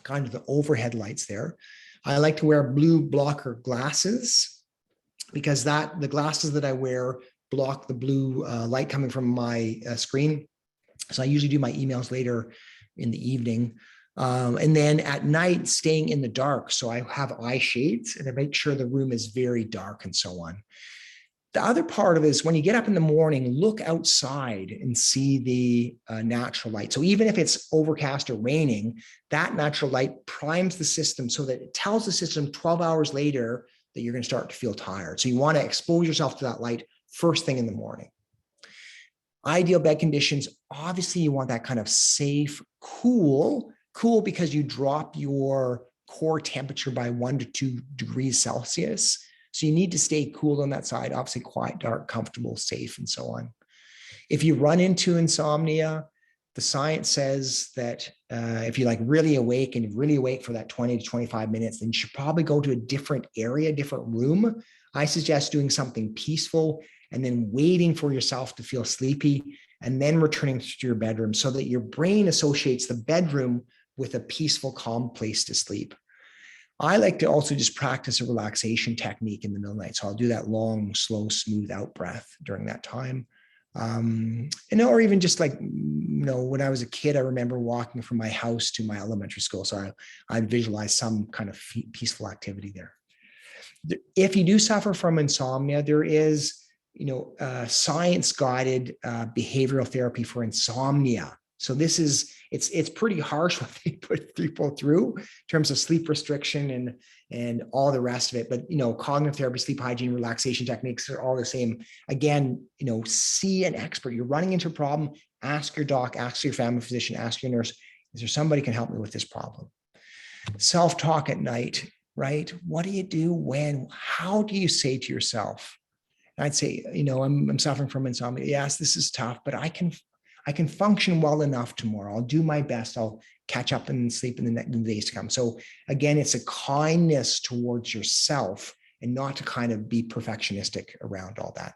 kind of the overhead lights there. I like to wear blue blocker glasses because the glasses that I wear block the blue light coming from my screen. So I usually do my emails later in the evening. And then at night, staying in the dark. So I have eye shades and I make sure the room is very dark and so on. The other part of it is when you get up in the morning, look outside and see the natural light. So even if it's overcast or raining, that natural light primes the system so that it tells the system 12 hours later that you're going to start to feel tired. So you want to expose yourself to that light first thing in the morning. Ideal bed conditions, obviously you want that kind of safe, cool because you drop your core temperature by 1 to 2 degrees Celsius. So you need to stay cool on that side, obviously quiet, dark, comfortable, safe, and so on. If you run into insomnia, the science says that if you're like really awake and you're really awake for that 20 to 25 minutes, then you should probably go to a different area, different room. I suggest doing something peaceful and then waiting for yourself to feel sleepy and then returning to your bedroom so that your brain associates the bedroom with a peaceful, calm place to sleep. I like to also just practice a relaxation technique in the middle of the night. So I'll do that long, slow, smooth out breath during that time. Or even just like, when I was a kid, I remember walking from my house to my elementary school. So I'd visualize some kind of peaceful activity there. If you do suffer from insomnia, there is, science-guided behavioral therapy for insomnia. So it's pretty harsh what they put people through in terms of sleep restriction and all the rest of it. But, cognitive therapy, sleep hygiene, relaxation techniques are all the same. Again, see an expert. You're running into a problem, ask your doc, ask your family physician, ask your nurse, is there somebody who can help me with this problem? Self-talk at night, right? What do you do when? How do you say to yourself? I'd say, I'm suffering from insomnia. Yes, this is tough, but I can function well enough tomorrow. I'll do my best. I'll catch up and sleep in the days to come. So again, it's a kindness towards yourself and not to kind of be perfectionistic around all that.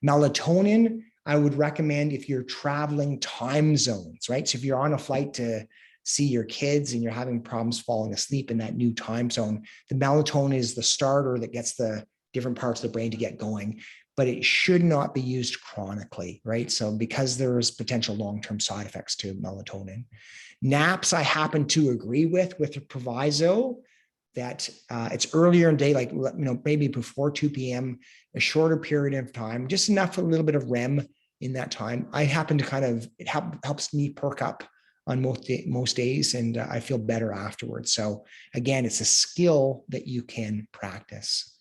Melatonin, I would recommend if you're traveling time zones, right? So if you're on a flight to see your kids and you're having problems falling asleep in that new time zone, the melatonin is the starter that gets the different parts of the brain to get going, but it should not be used chronically, right? So because there's potential long-term side effects to melatonin. Naps, I happen to agree with the proviso that it's earlier in the day, like, maybe before 2 p.m., a shorter period of time, just enough for a little bit of REM in that time. I happen to it helps me perk up on most days, and I feel better afterwards. So again, it's a skill that you can practice.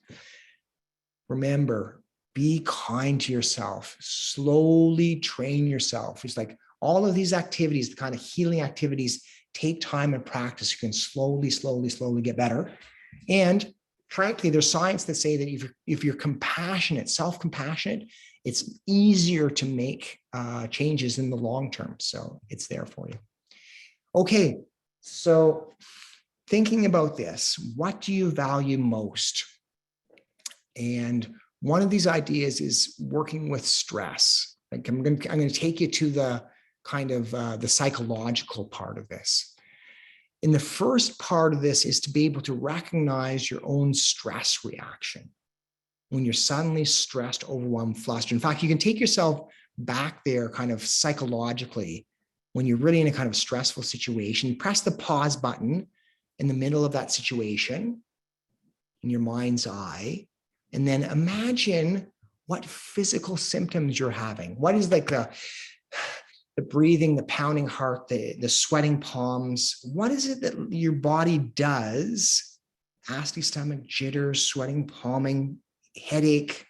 Remember, be kind to yourself. Slowly train yourself. It's like all of these activities, the kind of healing activities, take time and practice. You can slowly get better. And frankly, there's science that say that if you're compassionate, self-compassionate, it's easier to make changes in the long term. So it's there for you. Okay, so thinking about this, what do you value most? And one of these ideas is working with stress. Like I'm going to take you to the kind of the psychological part of this. And the first part of this is to be able to recognize your own stress reaction. When you're suddenly stressed, overwhelmed, flustered. In fact, you can take yourself back there kind of psychologically. When you're really in a kind of stressful situation, press the pause button in the middle of that situation in your mind's eye, and then imagine what physical symptoms you're having. What is like the breathing, the pounding heart, the sweating palms? What is it that your body does? Acid stomach, jitters, sweating, palming, headache,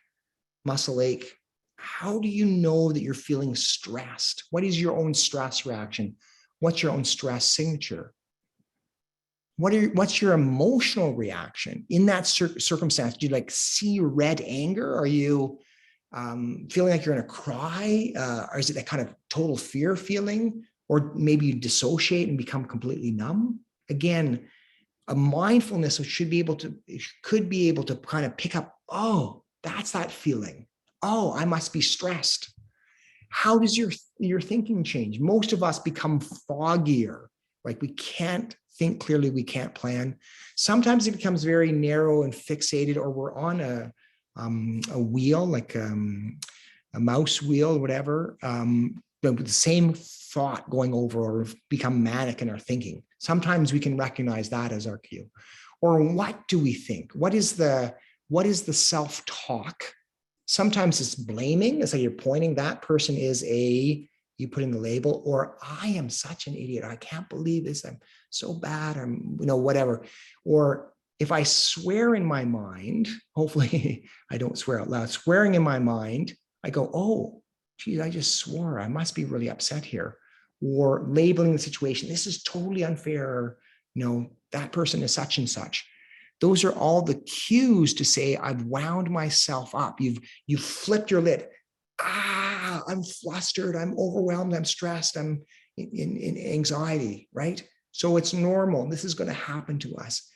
muscle ache. How do you know that you're feeling stressed? What is your own stress reaction? What's your own stress signature? What's your emotional reaction in that circumstance? Do you like see red anger? Are you feeling like you're going to cry? Or is it that kind of total fear feeling? Or maybe you dissociate and become completely numb? Again, a mindfulness could be able to kind of pick up, oh, that's that feeling. Oh, I must be stressed. How does your thinking change? Most of us become foggier. Like we can't think clearly, we can't plan. Sometimes it becomes very narrow and fixated, or we're on a wheel, like a mouse wheel or whatever, but with the same thought going over, or become manic in our thinking. Sometimes we can recognize that as our cue. Or what do we think? What is the self-talk? Sometimes it's blaming. It's like you're pointing, that person is you put in the label, or I am such an idiot. I can't believe this. I'm so bad. I'm, whatever. Or if I swear in my mind, hopefully I don't swear out loud, swearing in my mind, I go, oh, geez, I just swore. I must be really upset here. Or labeling the situation. This is totally unfair. That person is such and such. Those are all the cues to say, I've wound myself up. You've flipped your lid. I'm flustered. I'm overwhelmed. I'm stressed. I'm in anxiety, right? So it's normal. This is going to happen to us.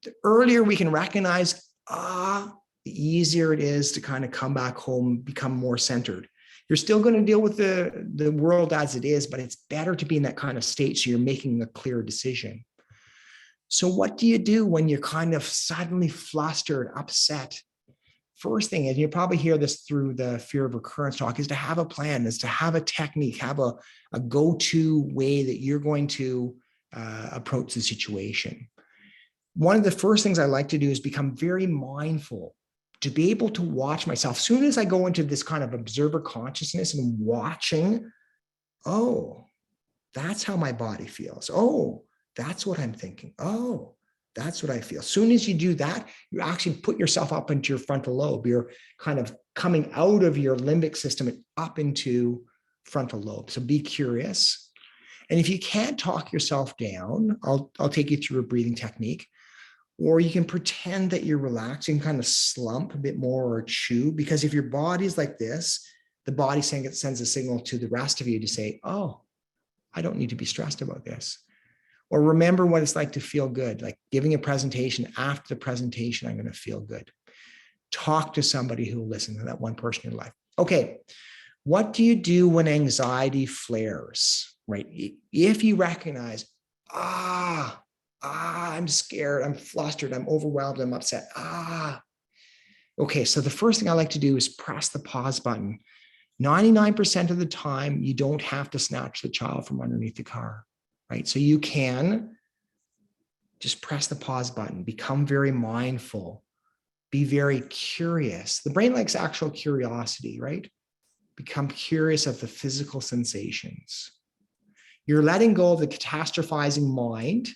The earlier we can recognize, the easier it is to kind of come back home, become more centered. You're still going to deal with the world as it is, but it's better to be in that kind of state so you're making a clear decision. So what do you do when you're kind of suddenly flustered, upset? First thing, and you probably hear this through the fear of recurrence talk, is to have a plan, is to have a technique, have a go-to way that you're going to approach the situation. One of the first things I like to do is become very mindful, to be able to watch myself. As soon as I go into this kind of observer consciousness and watching, oh, that's how my body feels. Oh, that's what I'm thinking. Oh, that's what I feel. As soon as you do that, you actually put yourself up into your frontal lobe. You're kind of coming out of your limbic system and up into frontal lobe. So be curious. And if you can't talk yourself down, I'll take you through a breathing technique. Or you can pretend that you're relaxing, kind of slump a bit more or chew, because if your body's like this, the body sends a signal to the rest of you to say, oh, I don't need to be stressed about this. Or remember what it's like to feel good, like giving a presentation. After the presentation, I'm going to feel good. Talk to somebody who will listen, to that one person in your life. Okay, what do you do when anxiety flares, right? If you recognize, I'm scared, I'm flustered, I'm overwhelmed, I'm upset. Okay, so the first thing I like to do is press the pause button. 99% of the time, you don't have to snatch the child from underneath the car, right? So you can just press the pause button, become very mindful, be very curious. The brain likes actual curiosity, right? Become curious of the physical sensations. You're letting go of the catastrophizing mind,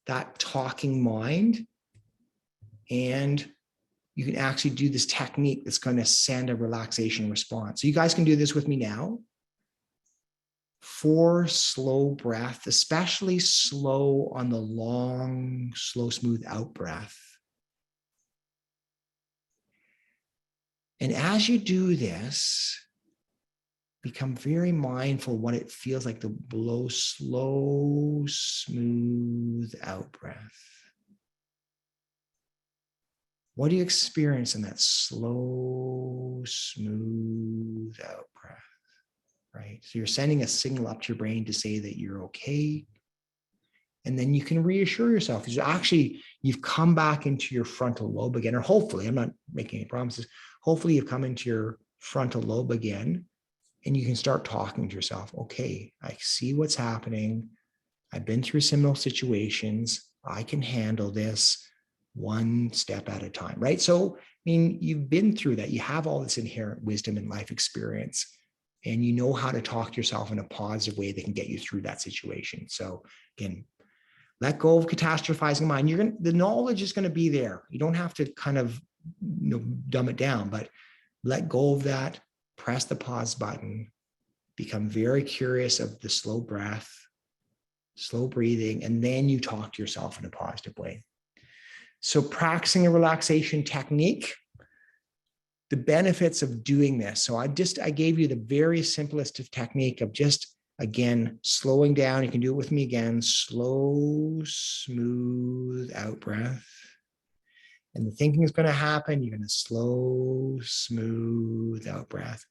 that talking mind, and you can actually do this technique that's going to send a relaxation response. So you guys can do this with me now. 4 slow breaths, especially slow on the long, slow, smooth out breath. And as you do this, become very mindful what it feels like to blow slow, smooth out breath. What do you experience in that slow, smooth out breath, right? So you're sending a signal up to your brain to say that you're okay. And then you can reassure yourself because actually you've come back into your frontal lobe again, or hopefully, I'm not making any promises, hopefully you've come into your frontal lobe again and you can start talking to yourself. Okay, I see what's happening. I've been through similar situations. I can handle this one step at a time, right? So, I mean, you've been through that. You have all this inherent wisdom and life experience, and you know how to talk to yourself in a positive way that can get you through that situation. So again, let go of catastrophizing mind. The knowledge is going to be there. You don't have to kind of dumb it down, but let go of that. Press the pause button. Become very curious of the slow breath, slow breathing, and then you talk to yourself in a positive way. So practicing a relaxation technique, the benefits of doing this. So I gave you the very simplest of technique of just, again, slowing down. You can do it with me again. Slow, smooth out breath. And the thinking is going to happen. You're going to slow, smooth out breath.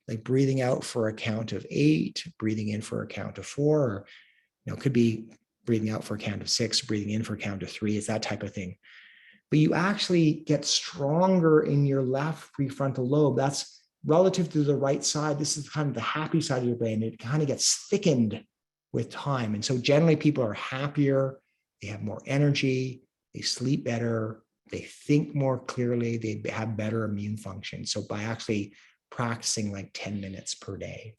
Like breathing out for a count of 8, breathing in for a count of 4, or, it could be breathing out for a count of 6, breathing in for a count of 3. It's that type of thing. But you actually get stronger in your left prefrontal lobe. That's relative to the right side. This is kind of the happy side of your brain. It kind of gets thickened with time. And so generally people are happier. They have more energy. They sleep better. They think more clearly. They have better immune function. So by actually practicing like 10 minutes per day.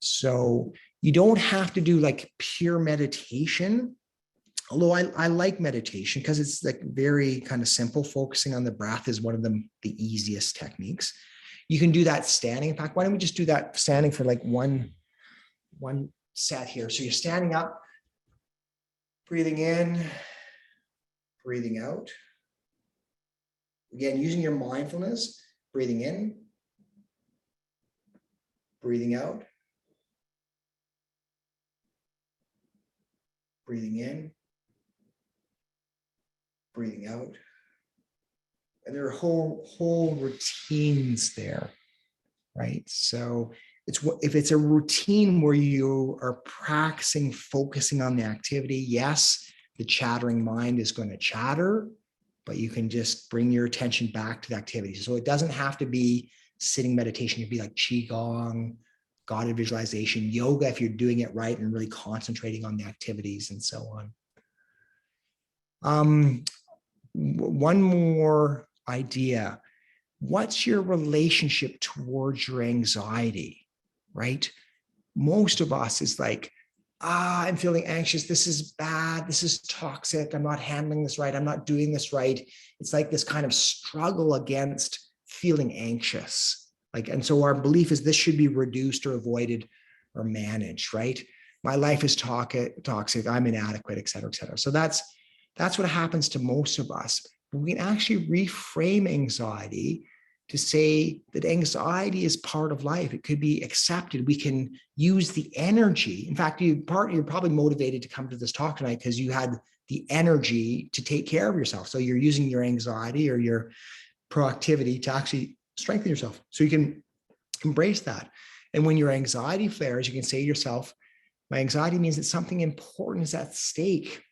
So you don't have to do like pure meditation, although I like meditation because it's like very kind of simple. Focusing on the breath is one of the easiest techniques. You can do that standing. In fact, why don't we just do that standing for like one set here. So you're standing up, breathing in, breathing out. Again, using your mindfulness, breathing in, breathing out, breathing in, breathing out. And there are whole routines there, right? So if it's a routine where you are practicing, focusing on the activity, yes, the chattering mind is going to chatter, but you can just bring your attention back to the activity. So it doesn't have to be sitting meditation. It could be like Qigong, guided visualization, yoga, if you're doing it right and really concentrating on the activities and so on. One more idea. What's your relationship towards your anxiety, right? Most of us is like, I'm feeling anxious. This is bad. This is toxic. I'm not handling this right. I'm not doing this right. It's like this kind of struggle against feeling anxious. And so our belief is this should be reduced or avoided or managed, right? My life is toxic. I'm inadequate, et cetera, et cetera. So that's what happens to most of us. But we can actually reframe anxiety to say that anxiety is part of life. It could be accepted. We can use the energy. In fact, you're probably motivated to come to this talk tonight because you had the energy to take care of yourself. So you're using your anxiety or your proactivity to actually strengthen yourself. So you can embrace that. And when your anxiety flares, you can say to yourself, my anxiety means that something important is at stake,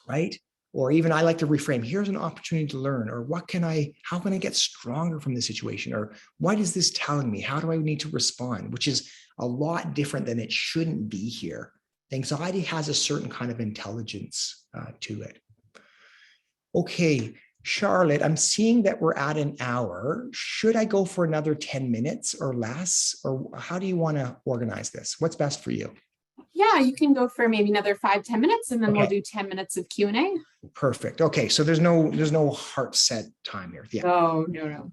right? Or even I like to reframe, here's an opportunity to learn, or how can I get stronger from this situation? Or what is this telling me? How do I need to respond? Which is a lot different than it shouldn't be here. Anxiety has a certain kind of intelligence to it. Okay, Charlotte, I'm seeing that we're at an hour. Should I go for another 10 minutes or less? Or how do you want to organize this? What's best for you? Yeah, you can go for maybe another 5-10 minutes, and then we'll do 10 minutes of Q&A. Perfect. Okay, so there's no heart set time here. Yeah. Oh, no.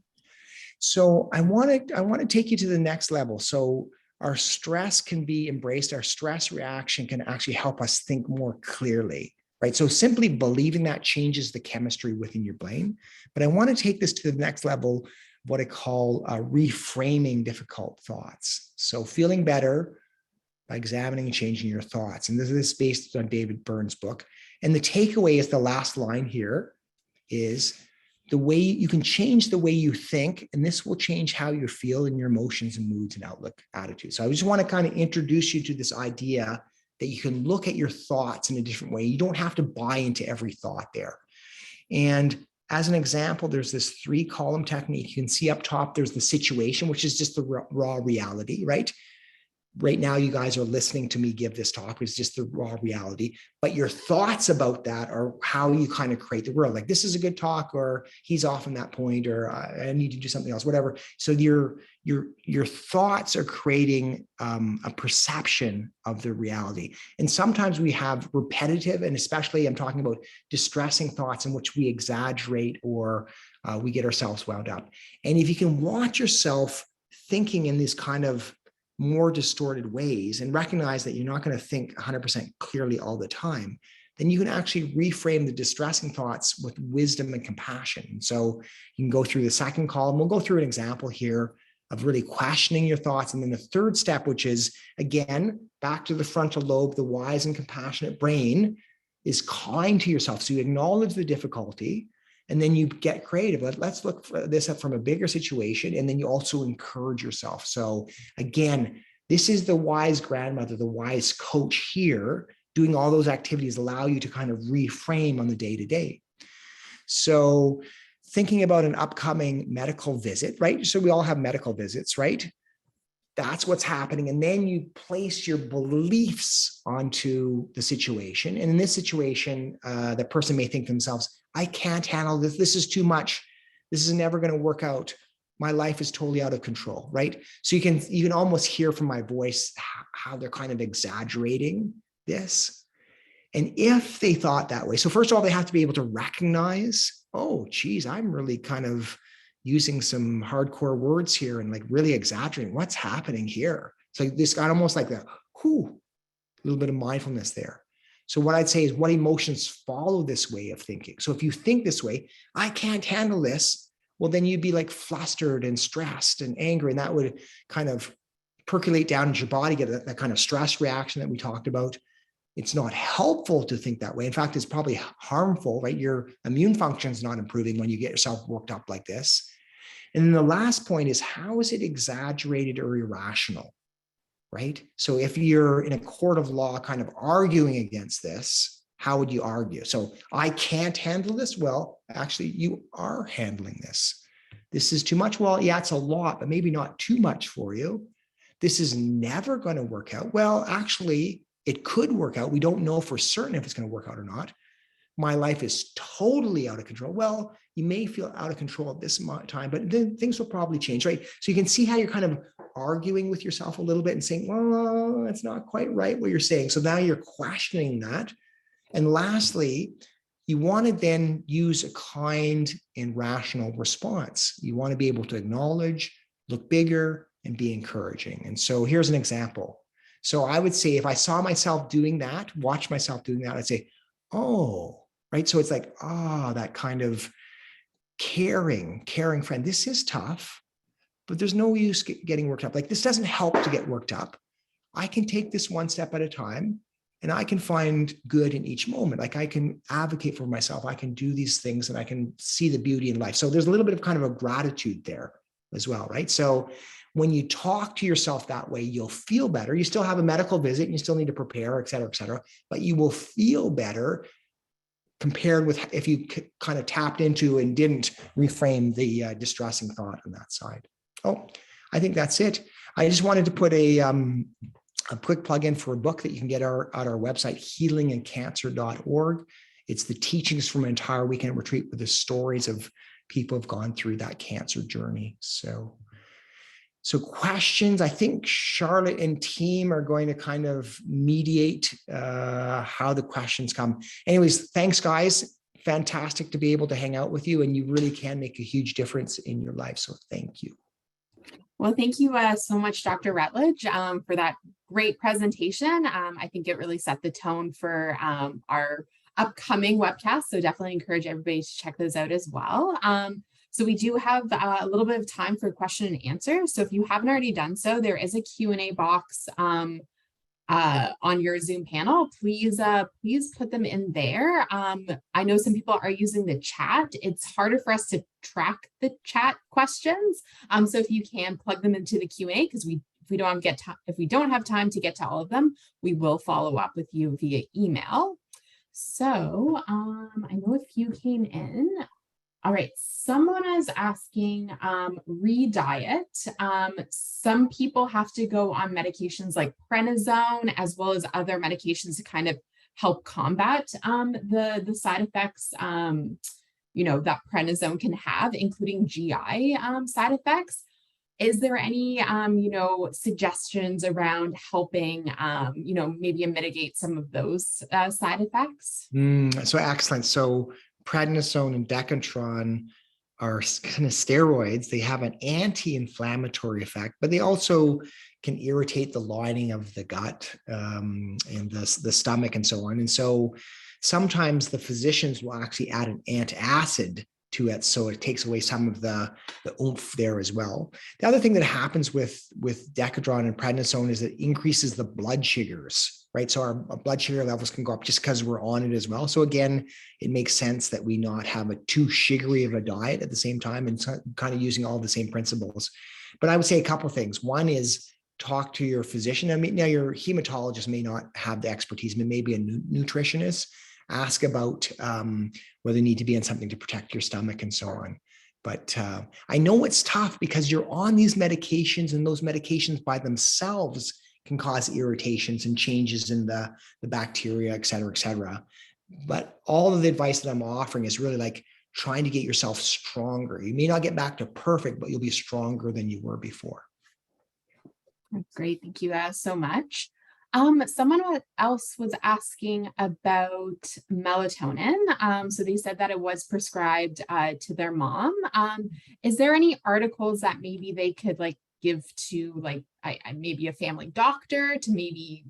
So I want to take you to the next level. So our stress can be embraced. Our stress reaction can actually help us think more clearly, right? So simply believing that changes the chemistry within your brain. But I want to take this to the next level, what I call reframing difficult thoughts. So feeling better by examining and changing your thoughts. And this is based on David Byrne's book. And the takeaway is the last line here is the way you can change the way you think, and this will change how you feel in your emotions and moods and outlook attitudes. So I just want to kind of introduce you to this idea that you can look at your thoughts in a different way. You don't have to buy into every thought there. And as an example, there's this 3-column technique. You can see up top, there's the situation, which is just the raw reality, right? Right now, you guys are listening to me give this talk. It's just the raw reality. But your thoughts about that are how you kind of create the world. Like, this is a good talk, or he's off on that point, or I need to do something else, whatever. So your thoughts are creating a perception of the reality. And sometimes we have repetitive, and especially I'm talking about distressing thoughts in which we exaggerate or we get ourselves wound up. And if you can watch yourself thinking in this kind of more distorted ways and recognize that you're not going to think 100% clearly all the time, then you can actually reframe the distressing thoughts with wisdom and compassion. And so you can go through the second column. We'll go through an example here of really questioning your thoughts. And then the third step, which is, again, back to the frontal lobe, the wise and compassionate brain is kind to yourself. So you acknowledge the difficulty, and then you get creative. Let's look for this up from a bigger situation. And then you also encourage yourself. So again, this is the wise grandmother, the wise coach here, doing all those activities allow you to kind of reframe on the day-to-day. So thinking about an upcoming medical visit, right? So we all have medical visits, right? That's what's happening. And then you place your beliefs onto the situation. And in this situation, the person may think to themselves, I can't handle this. This is too much. This is never going to work out. My life is totally out of control, right? So you can almost hear from my voice how they're kind of exaggerating this. And if they thought that way, so first of all, they have to be able to recognize, oh, geez, I'm really kind of using some hardcore words here and like really exaggerating what's happening here. So this got almost like a little bit of mindfulness there. So what I'd say is, what emotions follow this way of thinking? So if you think this way, I can't handle this, well, then you'd be like flustered and stressed and angry, and that would kind of percolate down into your body, get that kind of stress reaction that we talked about. It's not helpful to think that way. In fact, it's probably harmful, right? Your immune function is not improving when you get yourself worked up like this. And then the last point is, how is it exaggerated or irrational, right? So if you're in a court of law kind of arguing against this, how would you argue? So I can't handle this. Well, actually, you are handling this. This is too much. Well, yeah, it's a lot, but maybe not too much for you. This is never going to work out. Well, actually, it could work out. We don't know for certain if it's going to work out or not. My life is totally out of control. Well, you may feel out of control at this time, but then things will probably change, right? So you can see how you're kind of arguing with yourself a little bit and saying, well, it's not quite right what you're saying. So now you're questioning that. And lastly, you want to then use a kind and rational response. You want to be able to acknowledge, look bigger, and be encouraging. And so here's an example. So I would say if I saw myself doing that, watch myself doing that, I'd say, oh, right. So it's like, that kind of caring friend. This is tough, but there's no use getting worked up. Like, this doesn't help to get worked up. I can take this one step at a time, and I can find good in each moment. Like, I can advocate for myself. I can do these things, and I can see the beauty in life. So there's a little bit of kind of a gratitude there as well, right? So when you talk to yourself that way, you'll feel better. You still have a medical visit and you still need to prepare, et cetera, but you will feel better compared with if you kind of tapped into and didn't reframe the distressing thought on that side. Oh, I think that's it. I just wanted to put a quick plug in for a book that you can get at our website, healingandcancer.org. It's the teachings from an entire weekend retreat with the stories of people who have gone through that cancer journey. So questions, I think Charlotte and team are going to kind of mediate how the questions come. Anyways, thanks guys. Fantastic to be able to hang out with you, and you really can make a huge difference in your life. So thank you. Well, thank you so much, Dr. Rutledge, for that great presentation. I think it really set the tone for our upcoming webcast. So definitely encourage everybody to check those out as well. So we do have a little bit of time for question and answer. So if you haven't already done so, there is a Q&A box on your Zoom panel. Please put them in there. I know some people are using the chat. It's harder for us to track the chat questions. So if you can plug them into the Q&A, because if we don't have time to get to all of them, we will follow up with you via email. So I know a few came in. All right, someone is asking re-diet. Some people have to go on medications like prednisone as well as other medications to kind of help combat the side effects that prednisone can have, including GI side effects. Is there any suggestions around helping maybe mitigate some of those side effects? So excellent. So prednisone and decadron are kind of steroids. They have an anti-inflammatory effect, but they also can irritate the lining of the gut and the stomach and so on. And so sometimes the physicians will actually add an antacid to it, so it takes away some of the oomph there as well. The other thing that happens with decadron and prednisone is it increases the blood sugars, right? So our blood sugar levels can go up just because we're on it as well. So again, it makes sense that we not have a too sugary of a diet at the same time, and kind of using all the same principles. But I would say a couple of things. One is talk to your physician. I mean, now your hematologist may not have the expertise, but maybe a nutritionist. Ask about whether you need to be on something to protect your stomach and so on. But I know it's tough because you're on these medications, and those medications by themselves can cause irritations and changes in the bacteria, et cetera, et cetera. But all of the advice that I'm offering is really like trying to get yourself stronger. You may not get back to perfect, but you'll be stronger than you were before. That's great. Thank you so much. Someone else was asking about melatonin. So they said that it was prescribed to their mom. Is there any articles that maybe they could give to maybe a family doctor to maybe,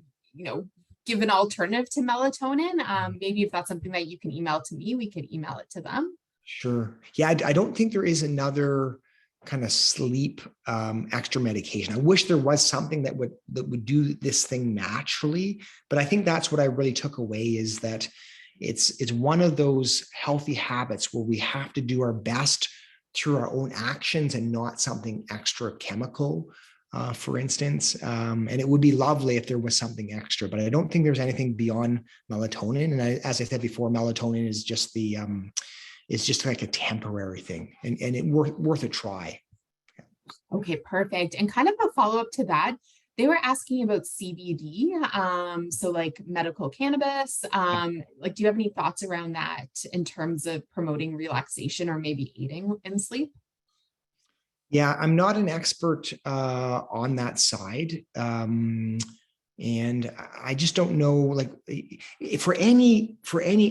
give an alternative to melatonin? Maybe if that's something that you can email to me, we could email it to them. Sure. Yeah, I don't think there is another kind of sleep extra medication. I wish there was something that would do this thing naturally, but I think that's what I really took away, is that it's one of those healthy habits where we have to do our best through our own actions and not something extra chemical for instance. And it would be lovely if there was something extra, but I don't think there's anything beyond melatonin. And as I said before, melatonin is just it's just like a temporary thing, and it worth a try. Okay, perfect. And kind of a follow-up to that, they were asking about CBD, so like medical cannabis. Like, do you have any thoughts around that in terms of promoting relaxation or maybe aiding in sleep? Yeah, I'm not an expert on that side. And I just don't know, like, for any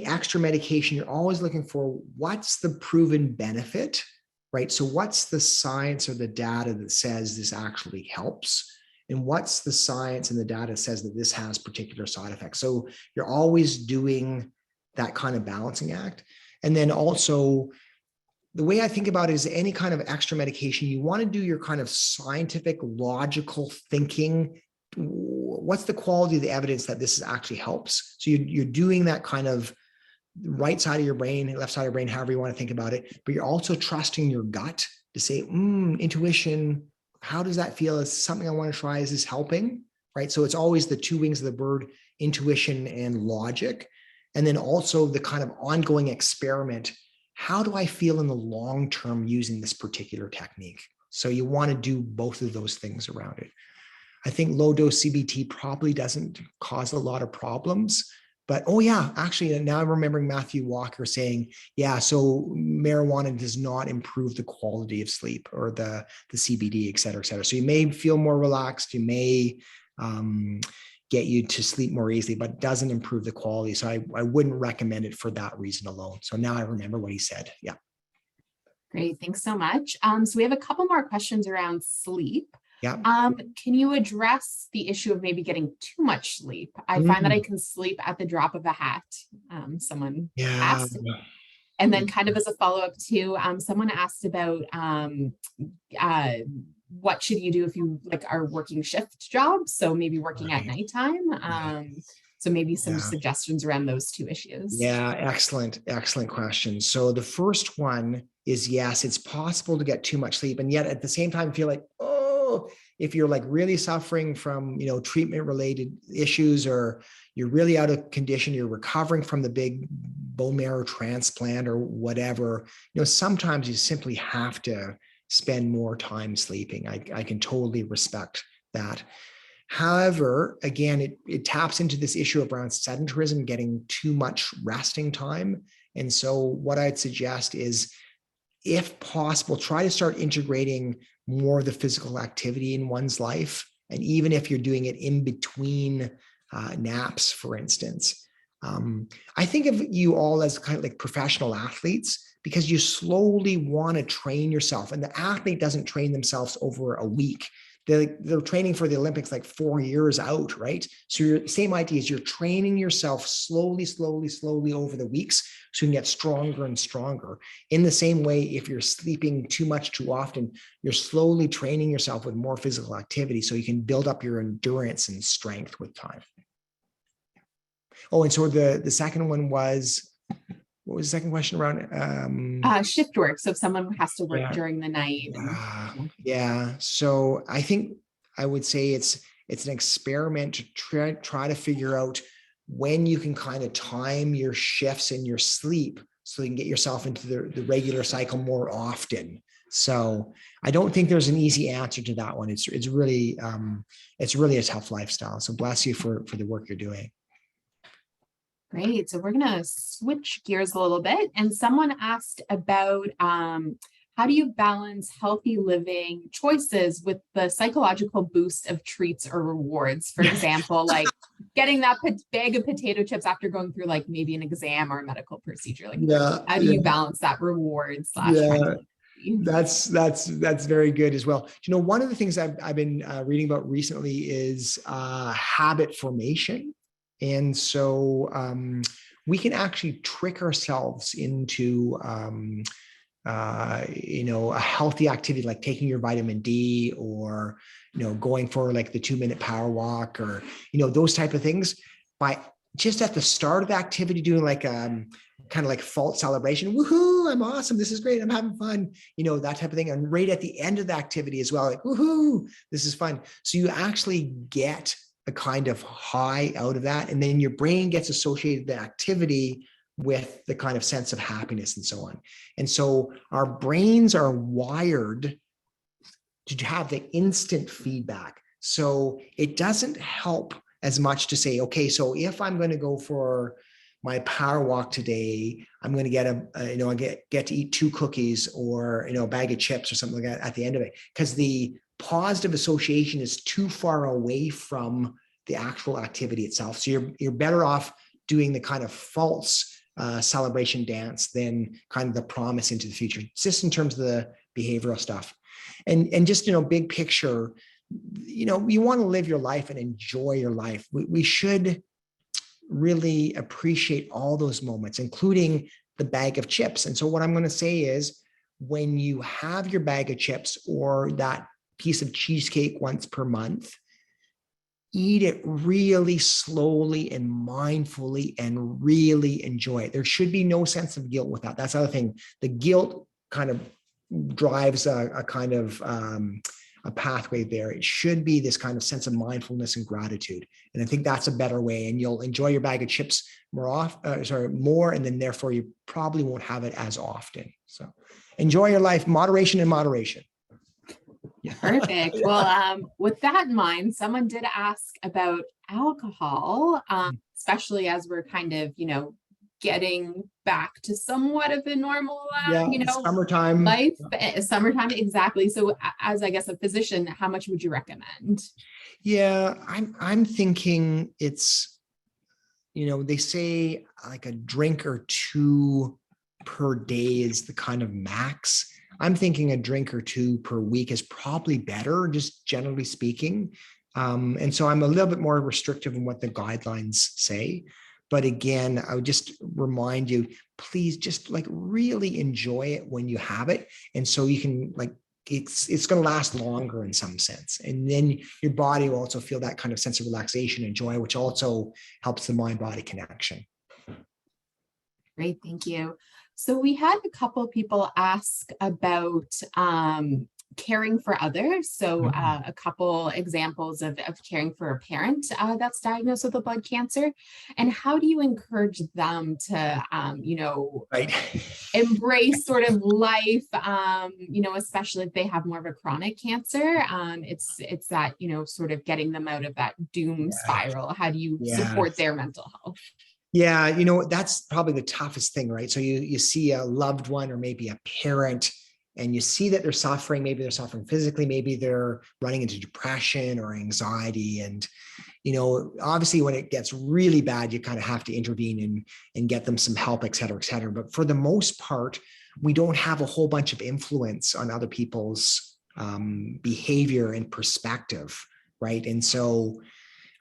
extra medication, you're always looking for what's the proven benefit, right? So what's the science or the data that says this actually helps? And what's the science and the data says that this has particular side effects? So you're always doing that kind of balancing act. And then also, the way I think about it is any kind of extra medication, you want to do your kind of scientific, logical thinking. What's the quality of the evidence that this actually helps? So you're doing that kind of right side of your brain, left side of your brain, however you want to think about it, but you're also trusting your gut to say, intuition, how does that feel? Is something I want to try? Is this helping? Right? So it's always the two wings of the bird, intuition and logic. And then also the kind of ongoing experiment. How do I feel in the long term using this particular technique? So you want to do both of those things around it. I think low dose CBT probably doesn't cause a lot of problems. But, oh yeah, actually, now I'm remembering Matthew Walker saying, yeah, so marijuana does not improve the quality of sleep or the CBD, et cetera, et cetera. So you may feel more relaxed, you may get you to sleep more easily, but it doesn't improve the quality. So I wouldn't recommend it for that reason alone. So now I remember what he said. Yeah. Great, thanks so much. So we have a couple more questions around sleep. Yeah. Can you address the issue of maybe getting too much sleep? I find that I can sleep at the drop of a hat. Someone asked. And then kind of as a follow-up to, someone asked about what should you do if you like are working shift jobs? So maybe working at nighttime. So maybe some suggestions around those two issues. Yeah, excellent question. So the first one is, yes, it's possible to get too much sleep, and yet at the same time feel like, if you're like really suffering from, treatment related issues, or you're really out of condition, you're recovering from the big bone marrow transplant or whatever, sometimes you simply have to spend more time sleeping. I can totally respect that. However, again, it taps into this issue around sedentarism, getting too much resting time. And so what I'd suggest is, if possible, try to start integrating more of the physical activity in one's life. And even if you're doing it in between naps, for instance. I think of you all as kind of like professional athletes, because you slowly want to train yourself. And the athlete doesn't train themselves over a week. They're training for the Olympics like 4 years out, right? So your same idea is you're training yourself slowly over the weeks, so you can get stronger and stronger. In the same way, if you're sleeping too much too often, you're slowly training yourself with more physical activity so you can build up your endurance and strength with time. Oh, and so the second one was, what was the second question around? Shift work. So if someone has to work during the night. Yeah. So I think I would say it's an experiment to try to figure out when you can kind of time your shifts and your sleep so you can get yourself into the regular cycle more often. So I don't think there's an easy answer to that one. It's really a tough lifestyle. So bless you for the work you're doing. Great. So we're going to switch gears a little bit. And someone asked about how do you balance healthy living choices with the psychological boost of treats or rewards? For example, like getting that bag of potato chips after going through like maybe an exam or a medical procedure. Like, how do you balance that reward / That's very good as well. One of the things I've been reading about recently is habit formation. And so we can actually trick ourselves into, a healthy activity, like taking your vitamin D, or, going for like the 2-minute power walk, or, those type of things, by just at the start of the activity, doing like kind of like false celebration. Woohoo, woohoo, I'm awesome. This is great. I'm having fun, that type of thing. And right at the end of the activity as well, like, woohoo, this is fun. So you actually get a kind of high out of that. And then your brain gets associated the activity with the kind of sense of happiness and so on. And so our brains are wired to have the instant feedback. So it doesn't help as much to say, okay, so if I'm going to go for my power walk today, I'm going to get I get to eat 2 cookies or, a bag of chips or something like that at the end of it, because the positive association is too far away from the actual activity itself. So you're better off doing the kind of false celebration dance than kind of the promise into the future, just in terms of the behavioral stuff. And just, big picture, you want to live your life and enjoy your life. We should really appreciate all those moments, including the bag of chips. And so what I'm going to say is, when you have your bag of chips or that piece of cheesecake once per month, eat it really slowly and mindfully and really enjoy it. There should be no sense of guilt with that. That's the other thing. The guilt kind of drives a kind of a pathway there. It should be this kind of sense of mindfulness and gratitude. And I think that's a better way. And you'll enjoy your bag of chips more, and then therefore you probably won't have it as often. So enjoy your life, moderation and moderation. Perfect. Well, with that in mind, someone did ask about alcohol, especially as we're kind of, getting back to somewhat of a normal, summertime life, summertime. Exactly. So as I guess a physician, how much would you recommend? Yeah, I'm thinking it's, they say like a drink or 2 per day is the kind of max. I'm thinking a drink or 2 per week is probably better, just generally speaking. And so I'm a little bit more restrictive in what the guidelines say. But again, I would just remind you, please just like really enjoy it when you have it. And so you can it's going to last longer in some sense. And then your body will also feel that kind of sense of relaxation and joy, which also helps the mind-body connection. Great, thank you. So we had a couple of people ask about caring for others. So a couple examples of caring for a parent that's diagnosed with a blood cancer. And how do you encourage them to, right, embrace sort of life, especially if they have more of a chronic cancer? It's that, sort of getting them out of that doom spiral. How do you support their mental health? Yeah, that's probably the toughest thing, right? So you see a loved one or maybe a parent, and you see that they're suffering. Maybe they're suffering physically, maybe they're running into depression or anxiety. And, obviously when it gets really bad, you kind of have to intervene and get them some help, et cetera, et cetera. But for the most part, we don't have a whole bunch of influence on other people's behavior and perspective, right? And so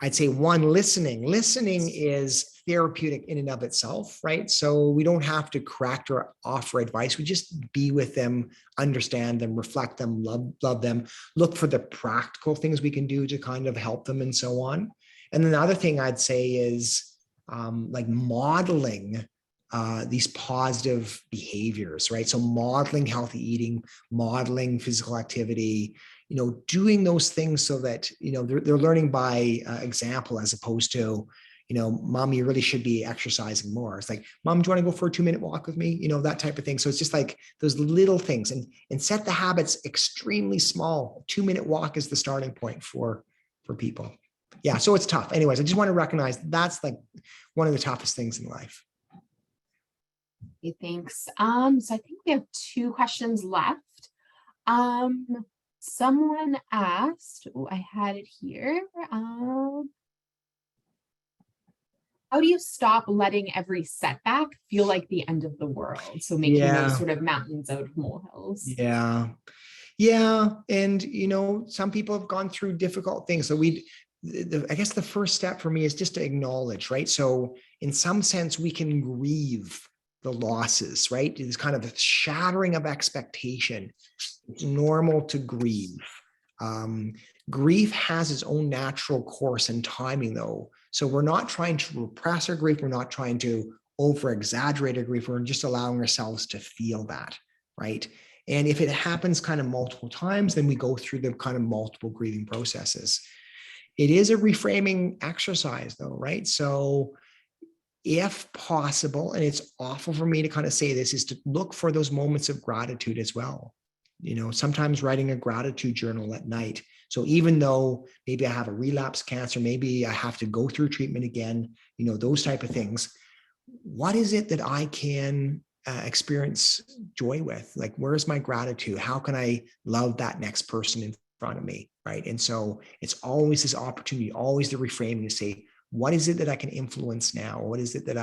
I'd say one, listening. Listening is therapeutic in and of itself, right? So we don't have to correct or offer advice. We just be with them, understand them, reflect them, love them, look for the practical things we can do to kind of help them and so on. And then the other thing I'd say is modeling these positive behaviors, right? So modeling healthy eating, modeling physical activity, doing those things so that, they're learning by example, as opposed to, Mom, you really should be exercising more. It's like, Mom, do you want to go for a 2-minute walk with me? That type of thing. So it's just like those little things, and set the habits extremely small. 2-minute walk is the starting point for people. Yeah. So it's tough. Anyways, I just want to recognize that's like one of the toughest things in life. Okay, thanks. So I think we have 2 questions left. Someone asked, I had it here. How do you stop letting every setback feel like the end of the world? So making those sort of mountains out of molehills. Yeah. Yeah. And, some people have gone through difficult things. So I guess the first step for me is just to acknowledge, right? So in some sense, we can grieve the losses, right? It's kind of a shattering of expectation. It's normal to grieve. Grief has its own natural course and timing, though. So we're not trying to repress our grief. We're not trying to over exaggerated grief. We're just allowing ourselves to feel that, right? And if it happens kind of multiple times, then we go through the kind of multiple grieving processes. It is a reframing exercise though, right? So if possible, and it's awful for me to kind of say this, is to look for those moments of gratitude as well. Sometimes writing a gratitude journal at night. So even though maybe I have a relapse cancer, maybe I have to go through treatment again, those type of things. What is it that I can experience joy with? Like, where's my gratitude? How can I love that next person in front of me, right? And so it's always this opportunity, always the reframing to say, what is it that I can influence now? What is it that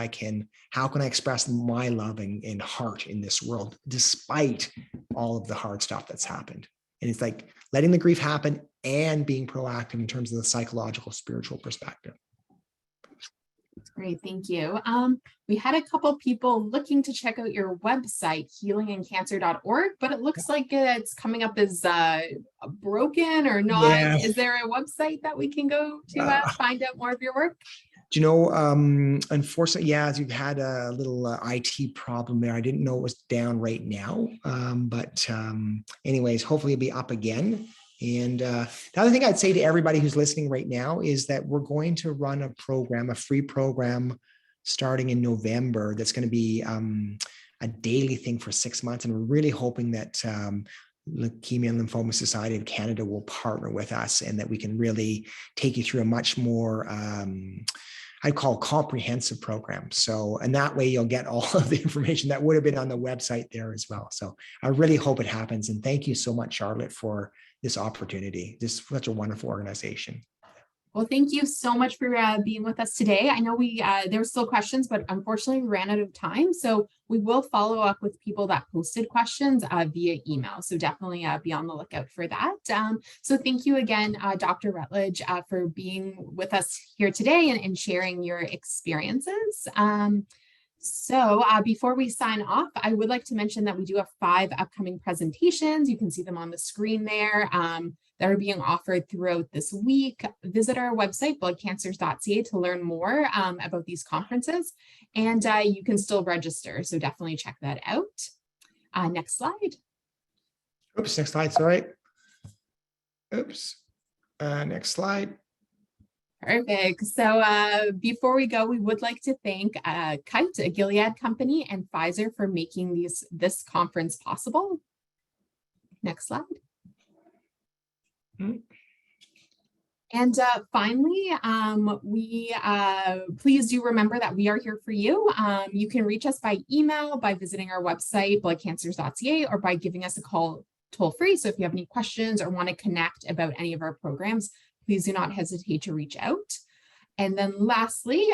how can I express my love and heart in this world, despite all of the hard stuff that's happened? And it's like letting the grief happen and being proactive in terms of the psychological, spiritual perspective. Great, thank you. We had a couple people looking to check out your website, healingandcancer.org, but it looks like it's coming up as broken or not. Yeah. Is there a website that we can go to find out more of your work? Unfortunately, as you've had a little IT problem there. I didn't know it was down right now. But anyways, hopefully it'll be up again. And the other thing I'd say to everybody who's listening right now is that we're going to run a free program starting in November. That's going to be a daily thing for 6 months. And we're really hoping that Leukemia and Lymphoma Society of Canada will partner with us and that we can really take you through a much more I'd call comprehensive program. So, and that way you'll get all of the information that would have been on the website there as well. So I really hope it happens. And thank you so much, Charlotte, for this opportunity. This is such a wonderful organization. Well, thank you so much for being with us today. I know there were still questions, but unfortunately we ran out of time. So we will follow up with people that posted questions via email. So definitely be on the lookout for that. So thank you again, Dr. Rutledge, for being with us here today and sharing your experiences. So before we sign off, I would like to mention that we do have 5 upcoming presentations. You can see them on the screen there that are being offered throughout this week. Visit our website, bloodcancers.ca, to learn more about these conferences. And you can still register, so definitely check that out. Next slide. Oops, next slide, sorry. Oops, next slide. Perfect. So before we go, we would like to thank Kite, a Gilead company, and Pfizer for making this conference possible. Next slide. And finally, please do remember that we are here for you. You can reach us by email, by visiting our website, bloodcancers.ca, or by giving us a call toll free. So if you have any questions or want to connect about any of our programs, please do not hesitate to reach out. And then lastly,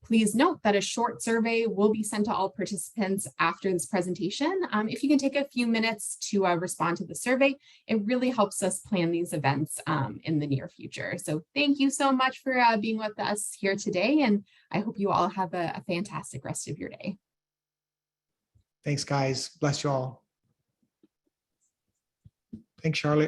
please note that a short survey will be sent to all participants after this presentation. If you can take a few minutes to respond to the survey, it really helps us plan these events in the near future. So thank you so much for being with us here today, and I hope you all have a fantastic rest of your day. Thanks, guys. Bless you all. Thanks, Charlotte.